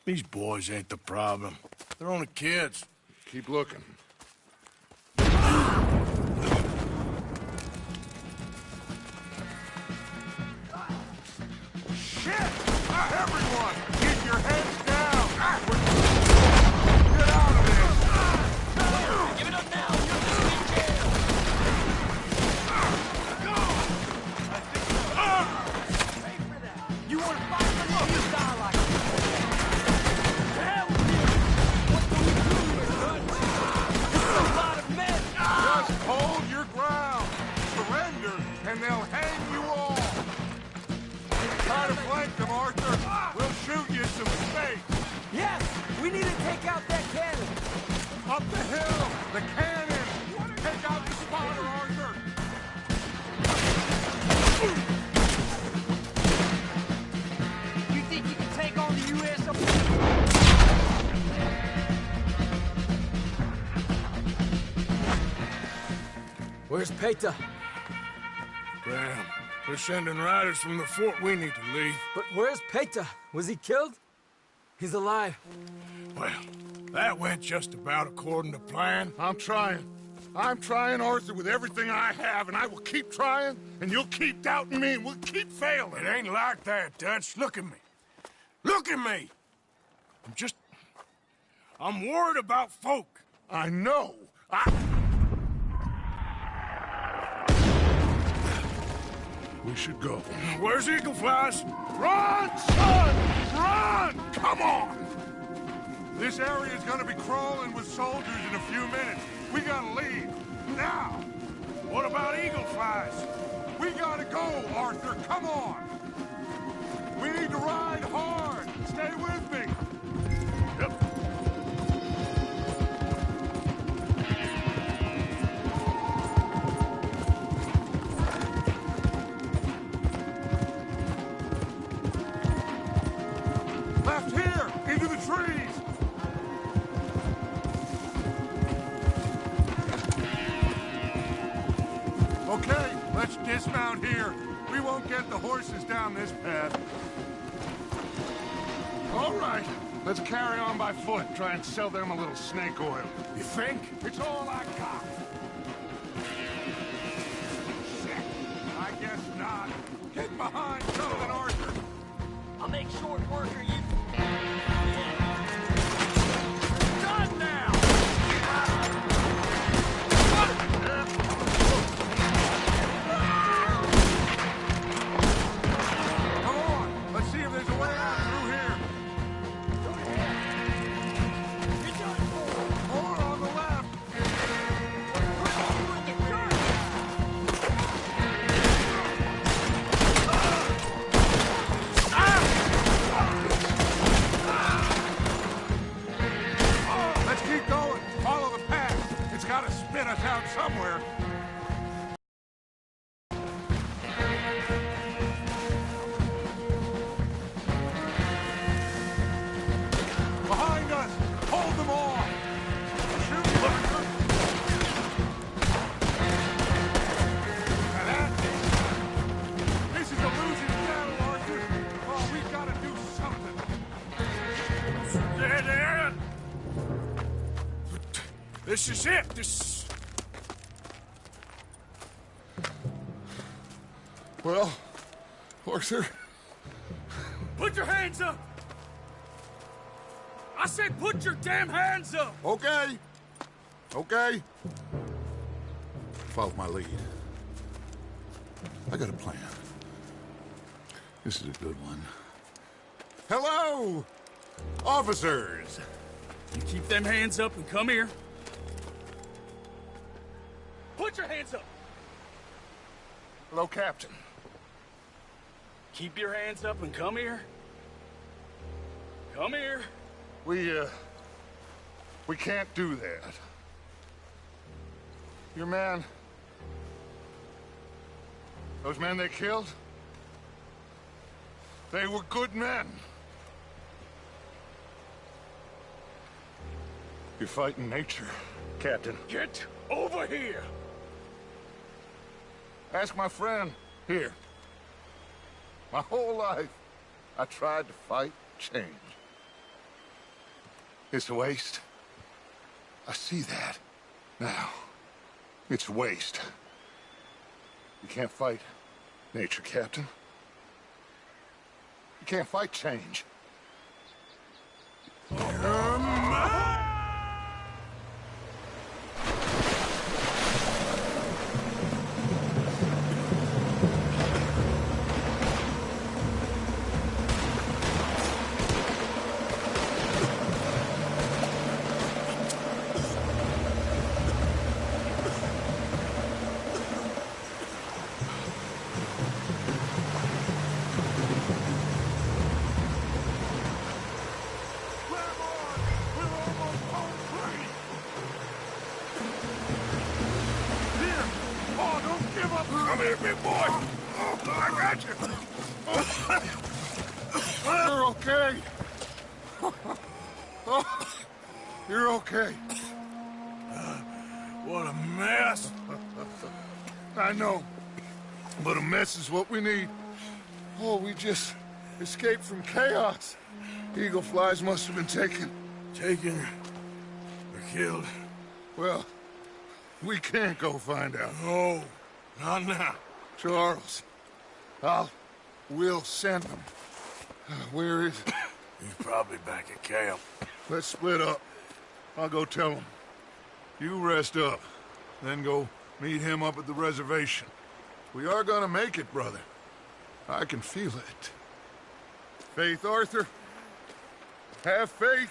These boys ain't the problem. They're only kids. Keep looking. Shit! Everyone, get your heads down! Get out of there! Give it up now! You're just in jail! You want to fight for this? You die like it! To hell with you! What do we do here, son? This is a lot of men! Just hold your ground! Surrender, and they'll hang you all! Try to flank them, Arthur! We'll shoot you some space! The cannon! Take out the spotter, Arthur! You think you can take on the U.S. Where's Peta? Damn. They're sending riders from the fort. We need to leave. But where's Peta? Was he killed? He's alive. Well, that went just about according to plan. I'm trying. I'm trying, Arthur, with everything I have, and I will keep trying, and you'll keep doubting me, and we'll keep failing. It ain't like that, Dutch. Look at me. Look at me! I'm worried about folk. I know. We should go. Where's Eagle Flies? Run, son! Run! Come on! This area is gonna be crawling with soldiers in a few minutes. We gotta leave. Now! What about Eagle Flies? We gotta go, Arthur. Come on! We need to ride hard. Stay with me. Yep. Left here! Into the trees! Okay, let's dismount here. We won't get the horses down this path. All right, let's carry on by foot. Try and sell them a little snake oil. You think? It's all I got. Shit, I guess not. Get behind something, Arthur. I'll make short work of you. Done now! Come on, let's see if there's a way out through here. More on the left. Let's keep going. Follow the path. It's got to spit us out somewhere. Behind us! Hold them off! Shoot! Now this is a losing battle, Arthur. Oh, we've got to do something. There. This is it. Well, Arthur, Put your hands up! I said put your damn hands up! okay. Okay. Follow my lead. I got a plan. This is a good one. Hello, officers. You keep them hands up and come here. Put your hands up! Hello, Captain. Keep your hands up and come here. Come here. We can't do that. Your man... Those men they killed? They were good men. You're fighting nature, Captain. Get over here! Ask my friend here. My whole life, I tried to fight change. It's a waste. I see that now. It's a waste. You can't fight nature, Captain. You can't fight change. Come here, big boy. Oh, I got you. You're okay. Oh, you're okay. What a mess. I know, but a mess is what we need. Oh, we just escaped from chaos. Eagle flies must have been taken. Taken or killed? Well, we can't go find out. No, not now. Charles, we'll send them. Where is it? He's probably back at camp. Let's split up. I'll go tell him. You rest up, then go meet him up at the reservation. We are gonna make it, brother. I can feel it. Faith, Arthur. Have faith.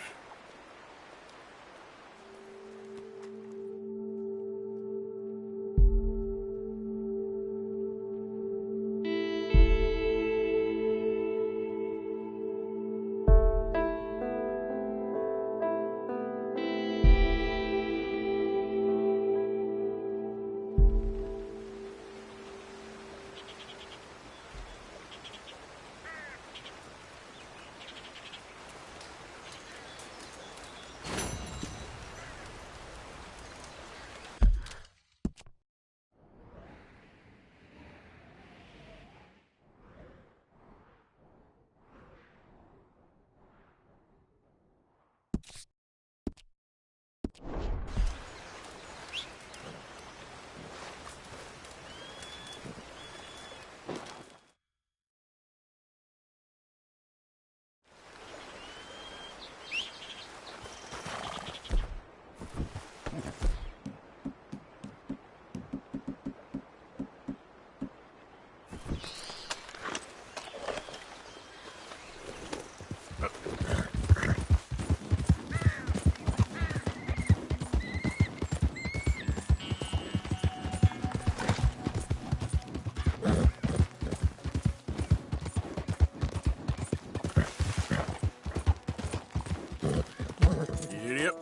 Idiot.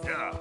Yeah.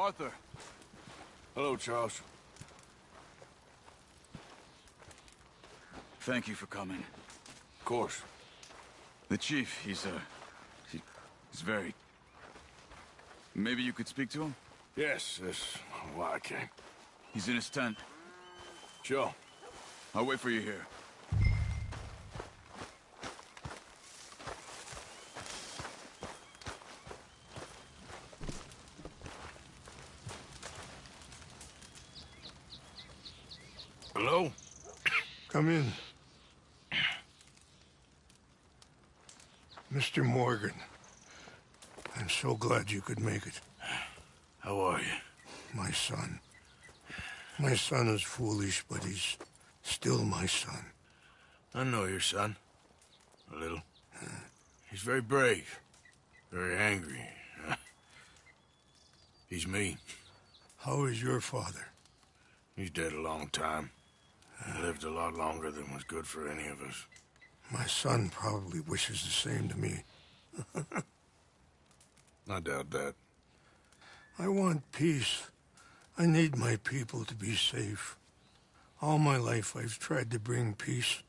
Arthur. Hello, Charles. Thank you for coming. Of course. The chief, he's very... Maybe you could speak to him? Yes, that's why I came. He's in his tent. Sure. I'll wait for you here. Hello? Come in. Mr. Morgan, I'm so glad you could make it. How are you? My son. My son is foolish, but he's still my son. I know your son. A little. He's very brave. Very angry. He's mean. How is your father? He's dead a long time. He lived a lot longer than was good for any of us. My son probably wishes the same to me. I doubt that. I want peace. I need my people to be safe. All my life I've tried to bring peace.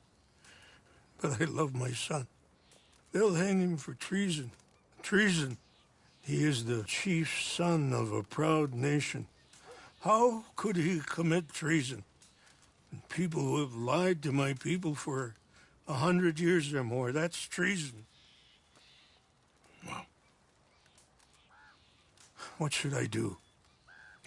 But I love my son. They'll hang him for treason. Treason. He is the chief son of a proud nation. How could he commit treason? People who have lied to my people for 100 years or more, that's treason. Well, what should I do?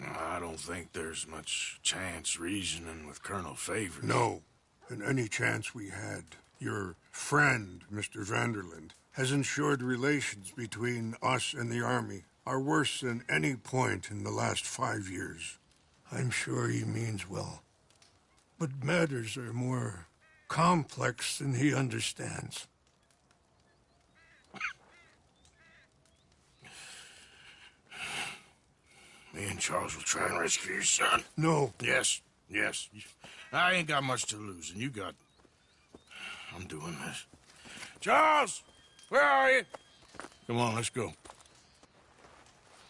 I don't think there's much chance reasoning with Colonel Favors. No. And any chance we had, your friend, Mr. Vanderland, has ensured relations between us and the Army are worse than any point in the last 5 years. I'm sure he means well. But matters are more complex than he understands. Me and Charles will try and rescue your son. No. Yes, yes. I ain't got much to lose, and you got... I'm doing this. Charles! Where are you? Come on, let's go.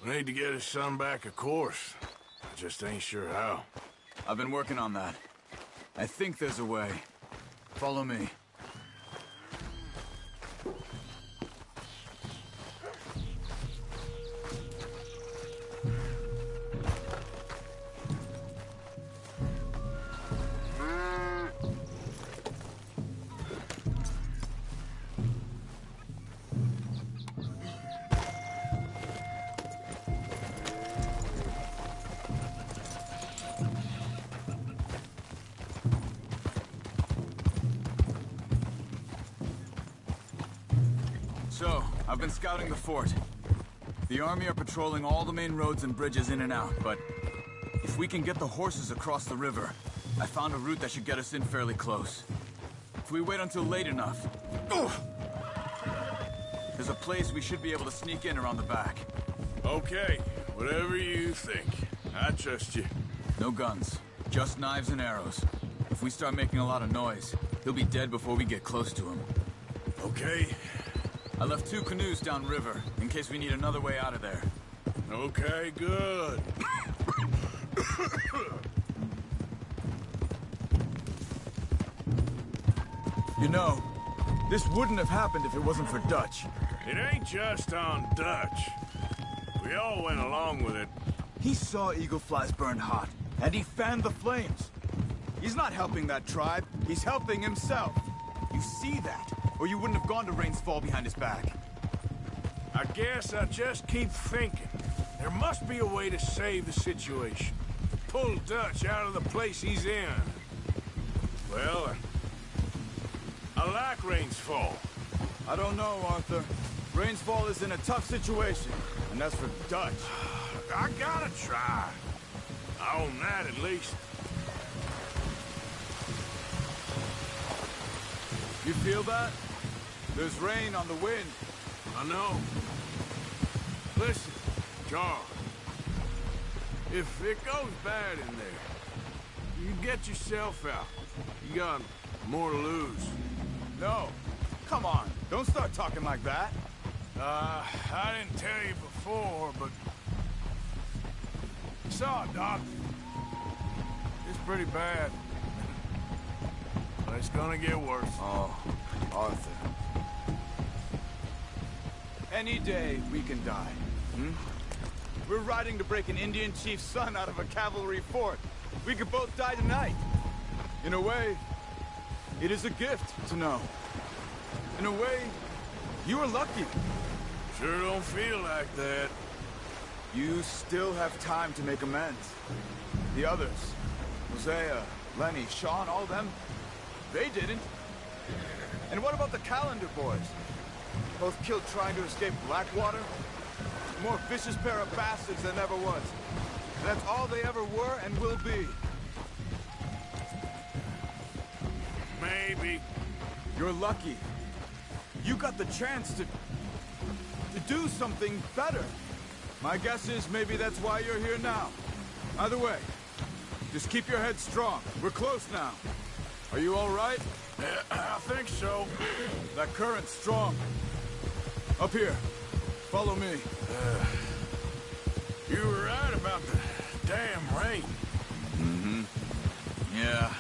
We need to get his son back, of course. I just ain't sure how. I've been working on that. I think there's a way. Follow me. So, I've been scouting the fort. The army are patrolling all the main roads and bridges in and out, but if we can get the horses across the river, I found a route that should get us in fairly close. If we wait until late enough, there's a place we should be able to sneak in around the back. Okay, whatever you think. I trust you. No guns, just knives and arrows. If we start making a lot of noise, he'll be dead before we get close to him. Okay. I left 2 canoes downriver, in case we need another way out of there. Okay, good. You know, this wouldn't have happened if it wasn't for Dutch. It ain't just on Dutch. We all went along with it. He saw eagle flies burn hot, and he fanned the flames. He's not helping that tribe, he's helping himself. You see that, or you wouldn't have gone to Rain's Fall behind his back. I guess I just keep thinking. There must be a way to save the situation. Pull Dutch out of the place he's in. Well, I like Rain's Fall. I don't know, Arthur. Rain's Fall is in a tough situation, and that's for Dutch. I gotta try. I own that at least. You feel that? There's rain on the wind. I know. Listen, Charles. If it goes bad in there, you get yourself out. You got more to lose. No. Come on. Don't start talking like that. I didn't tell you before, but saw, Doc. It's pretty bad. But it's gonna get worse. Oh, Arthur. Any day we can die. Hmm? We're riding to break an Indian chief's son out of a cavalry fort. We could both die tonight. In a way, it is a gift to know. In a way, you were lucky. Sure don't feel like that. You still have time to make amends. The others, Hosea, Lenny, Sean, all them, they didn't. And what about the Calendar boys? Both killed trying to escape Blackwater? More vicious pair of bastards than ever was. And that's all they ever were and will be. Maybe. You're lucky. You got the chance to do something better. My guess is maybe that's why you're here now. Either way, just keep your head strong. We're close now. Are you all right? I think so. That current's strong. Up here. Follow me. You were right about the damn rain. Mm-hmm. Yeah.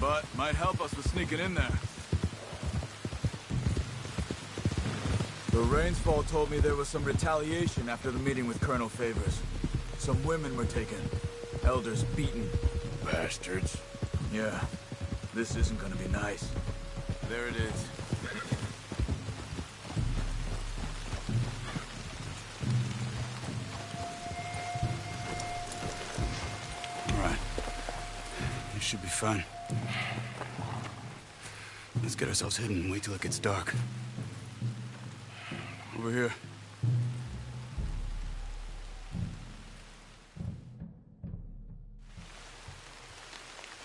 But might help us with sneaking in there. The Rainsfall told me there was some retaliation after the meeting with Colonel Favors. Some women were taken. Elders beaten. Bastards. Yeah. This isn't gonna be nice. There it is. All right. This should be fun. Let's get ourselves hidden and wait till it gets dark. Over here.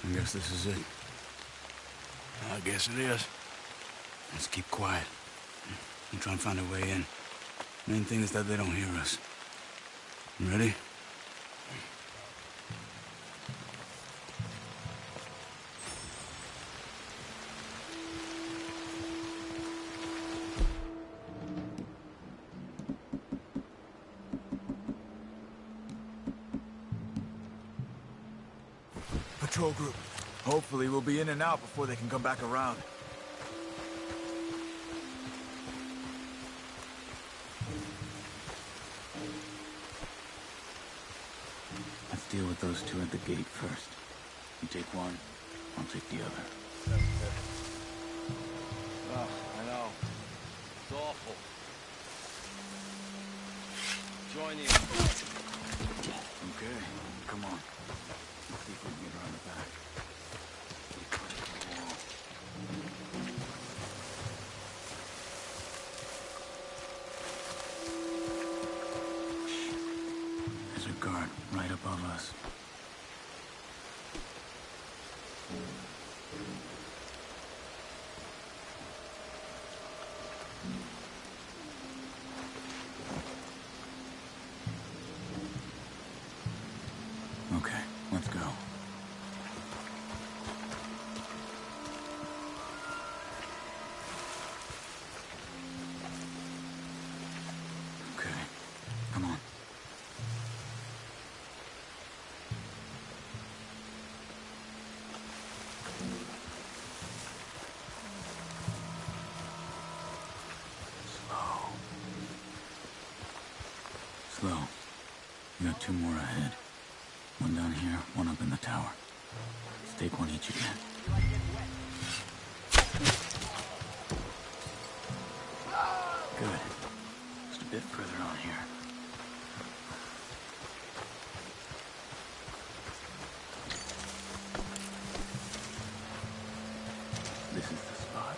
I guess this is it. I guess it is. Let's keep quiet. And try and find a way in. Main thing is that they don't hear us. You ready? Patrol group. Hopefully we'll be in and out before they can come back around. Let's deal with those two at the gate first. You take one, I'll take the other. Oh, I know. It's awful. Join the... Okay, come on. Let's see if we can get around the back. There's a guard right above us. Okay, let's go. Okay, come on. Slow. You got two more ahead. One down here, one up in the tower. Let's take one each again. Good. Just a bit further on here. This is the spot.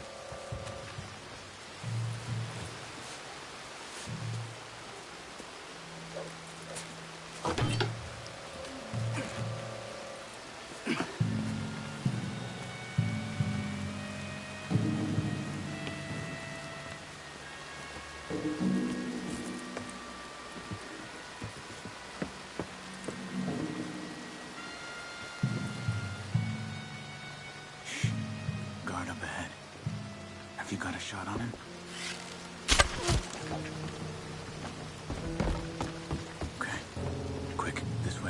Guard up ahead. Have you got a shot on him? Okay. Quick, this way.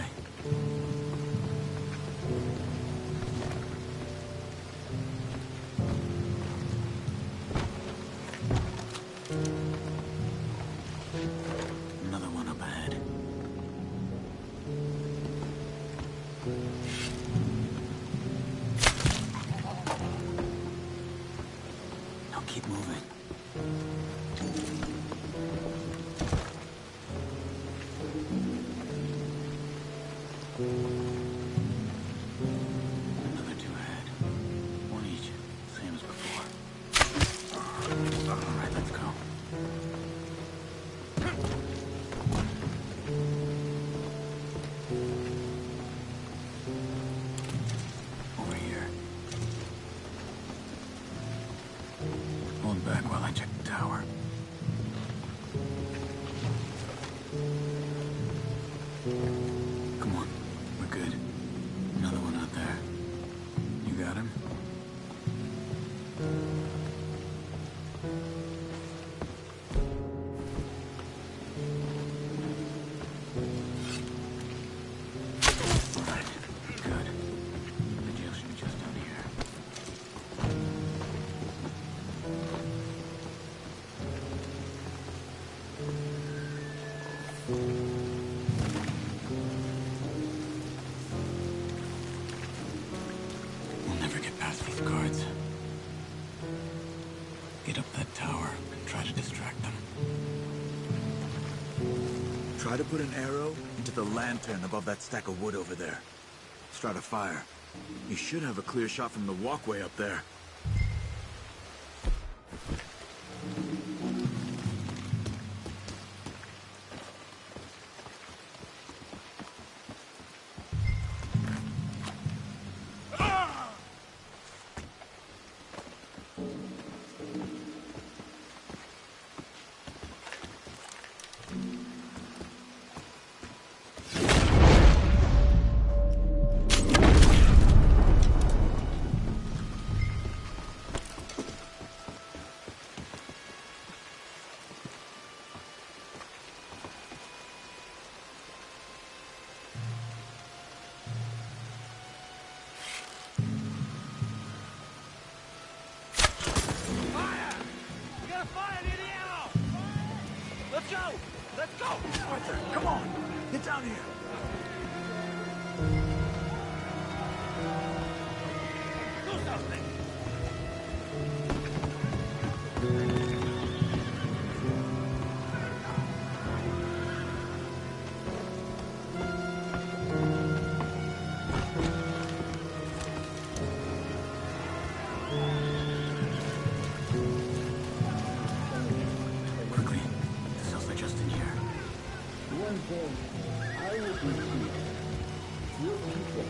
Another two ahead. One each, same as before. All right, let's go. Over here. Hold back while I check the tower. Come on, we're good. Another one out there. You got him? Alright, good. The jail should be just down here. We'll never get past these guards. Get up that tower and try to distract them. Try to put an arrow into the lantern above that stack of wood over there. Start a fire. You should have a clear shot from the walkway up there. We gotta fire near the ammo! Let's go! Let's go! Arthur, come on! Get down here! Do something! Quickly, the cells are just in here. One thing I would repeat, your people,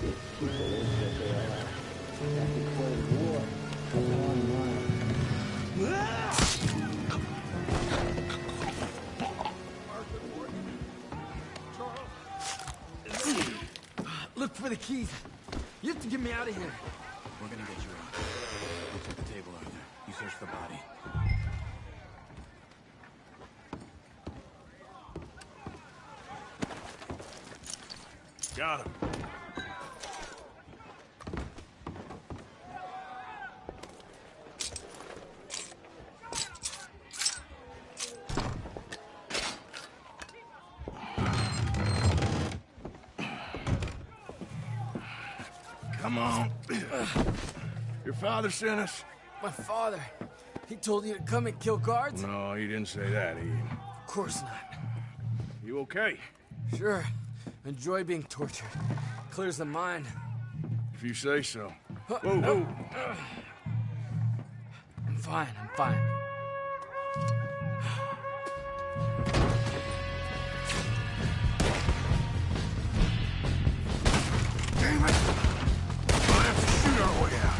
if people is what they are, that declared war upon Look for the keys. You have to get me out of here. We're gonna get you out. You took the table, Arthur. You search the body. Got him. Come on. Your father sent us? My father. He told you to come and kill guards? No, he didn't say that, Ian. Of course not. You okay? Sure. Enjoy being tortured. Clears the mind. If you say so. Whoa, whoa. I'm fine, I'm fine. Damn it! We'll have to shoot our way out.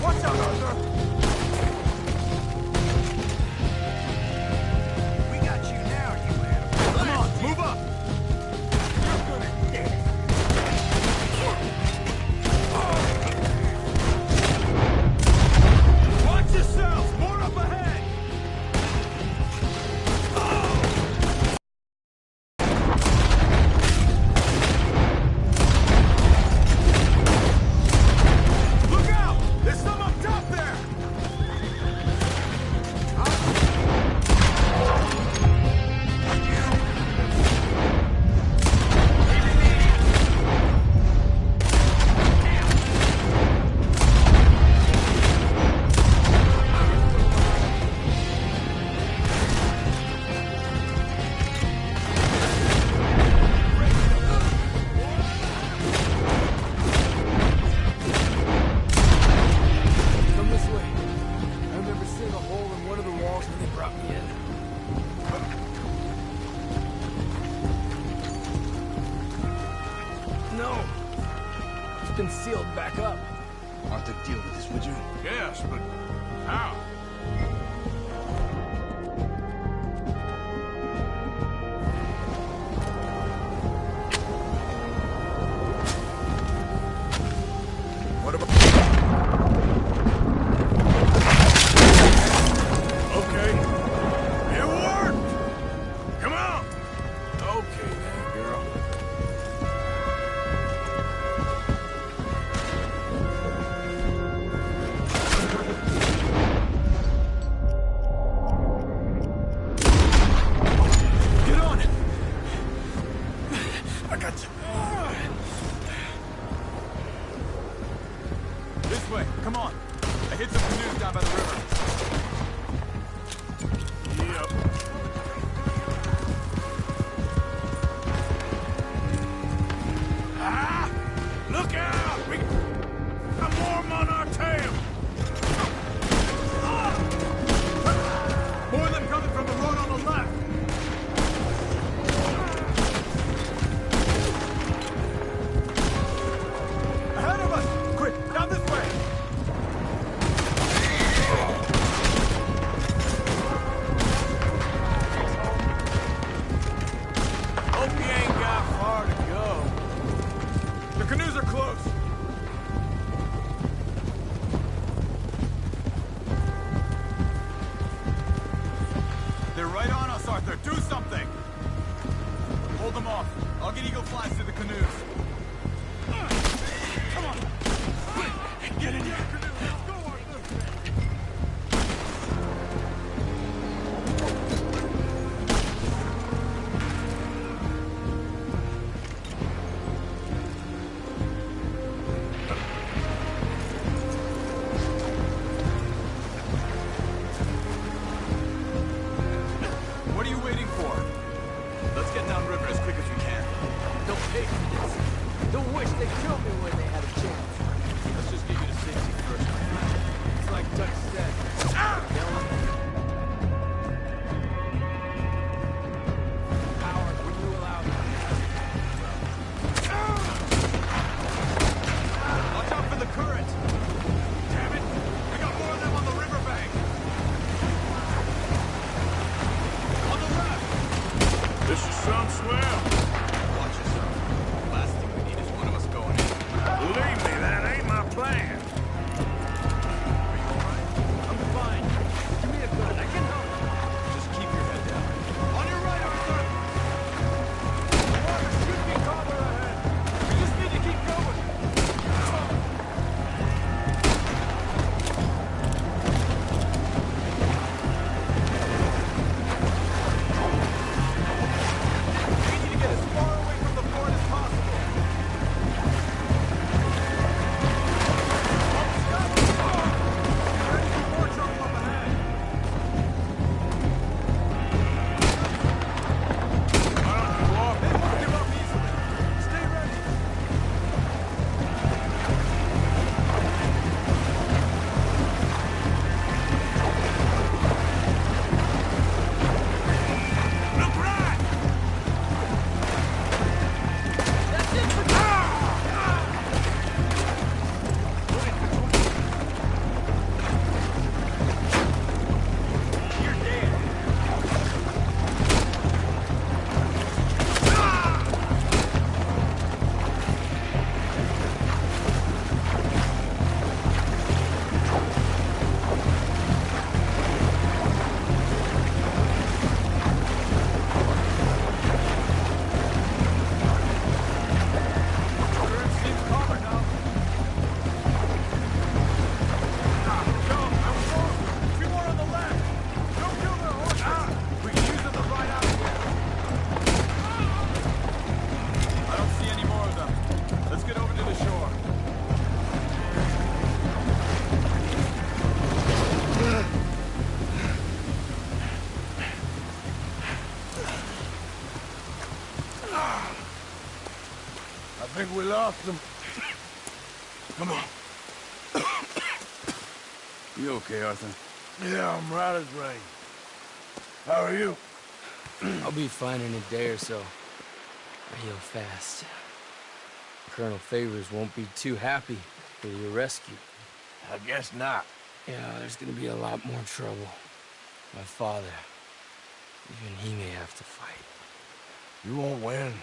Watch out, Arthur! We got you now, you animal. Come on, move up! You're gonna get sealed back up. Arthur, deal with this, would you? Yes, but how? What about... Okay. It worked! Come on! Okay then, girl. Get on! I got you. This way, come on. I hit some canoes down by the river. Yep. Ah! Look out! We got more on our tail! More of them coming from the road on the left. Ahead of us! Quick, down this way! Hope you ain't got far to go. The canoes are close. They're right on us, Arthur. Do something! Hold them off. I'll get eagle flies to the canoes. Come on! Quick! Get in here! Let's go, Arthur! What are you waiting for? Let's get downriver as quick as we can. Don't pay for this. Don't wish they killed me when they had a chance. Let's just get you to safety first. It's like Dutch said. Dylan. Howard, when you allow me. Watch out for the current! Damn it! We got more of them on the riverbank! On the left! This is some swell. Watch yourself. Last thing we need is one of us going in. Believe me, that ain't my plan. Are you alright? I'm fine. Give me a gun. I can help. Just keep your head down. On your right, Arthur! Water should be calmer ahead. We just need to keep going. We need to get as far away from the fort as possible. Ready for more trouble up ahead. Why don't you walk? They won't give up easily. Stay ready. Look right! That's it for You're dead. Current seems calmer now. Joe, I'm close. Two more on the left. Don't kill their horses. We can use them to ride out here. I don't see any more of them. Let's get over to the shore. I think we lost them. Come on. You okay, Arthur? Yeah, I'm right as rain. How are you? I'll be fine in a day or so. I heal fast. Colonel Favors won't be too happy with your rescue. I guess not. Yeah, there's gonna be a lot more trouble. My father, even he may have to fight. You won't win.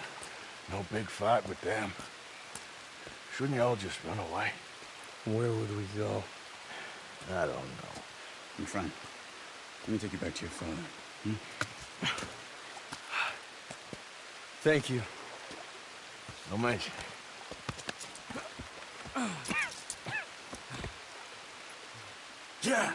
No big fight with them. Shouldn't y'all just run away? Where would we go? I don't know. My friend, let me take you back to your father. Hmm? Thank you. No mention. Yeah.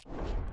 You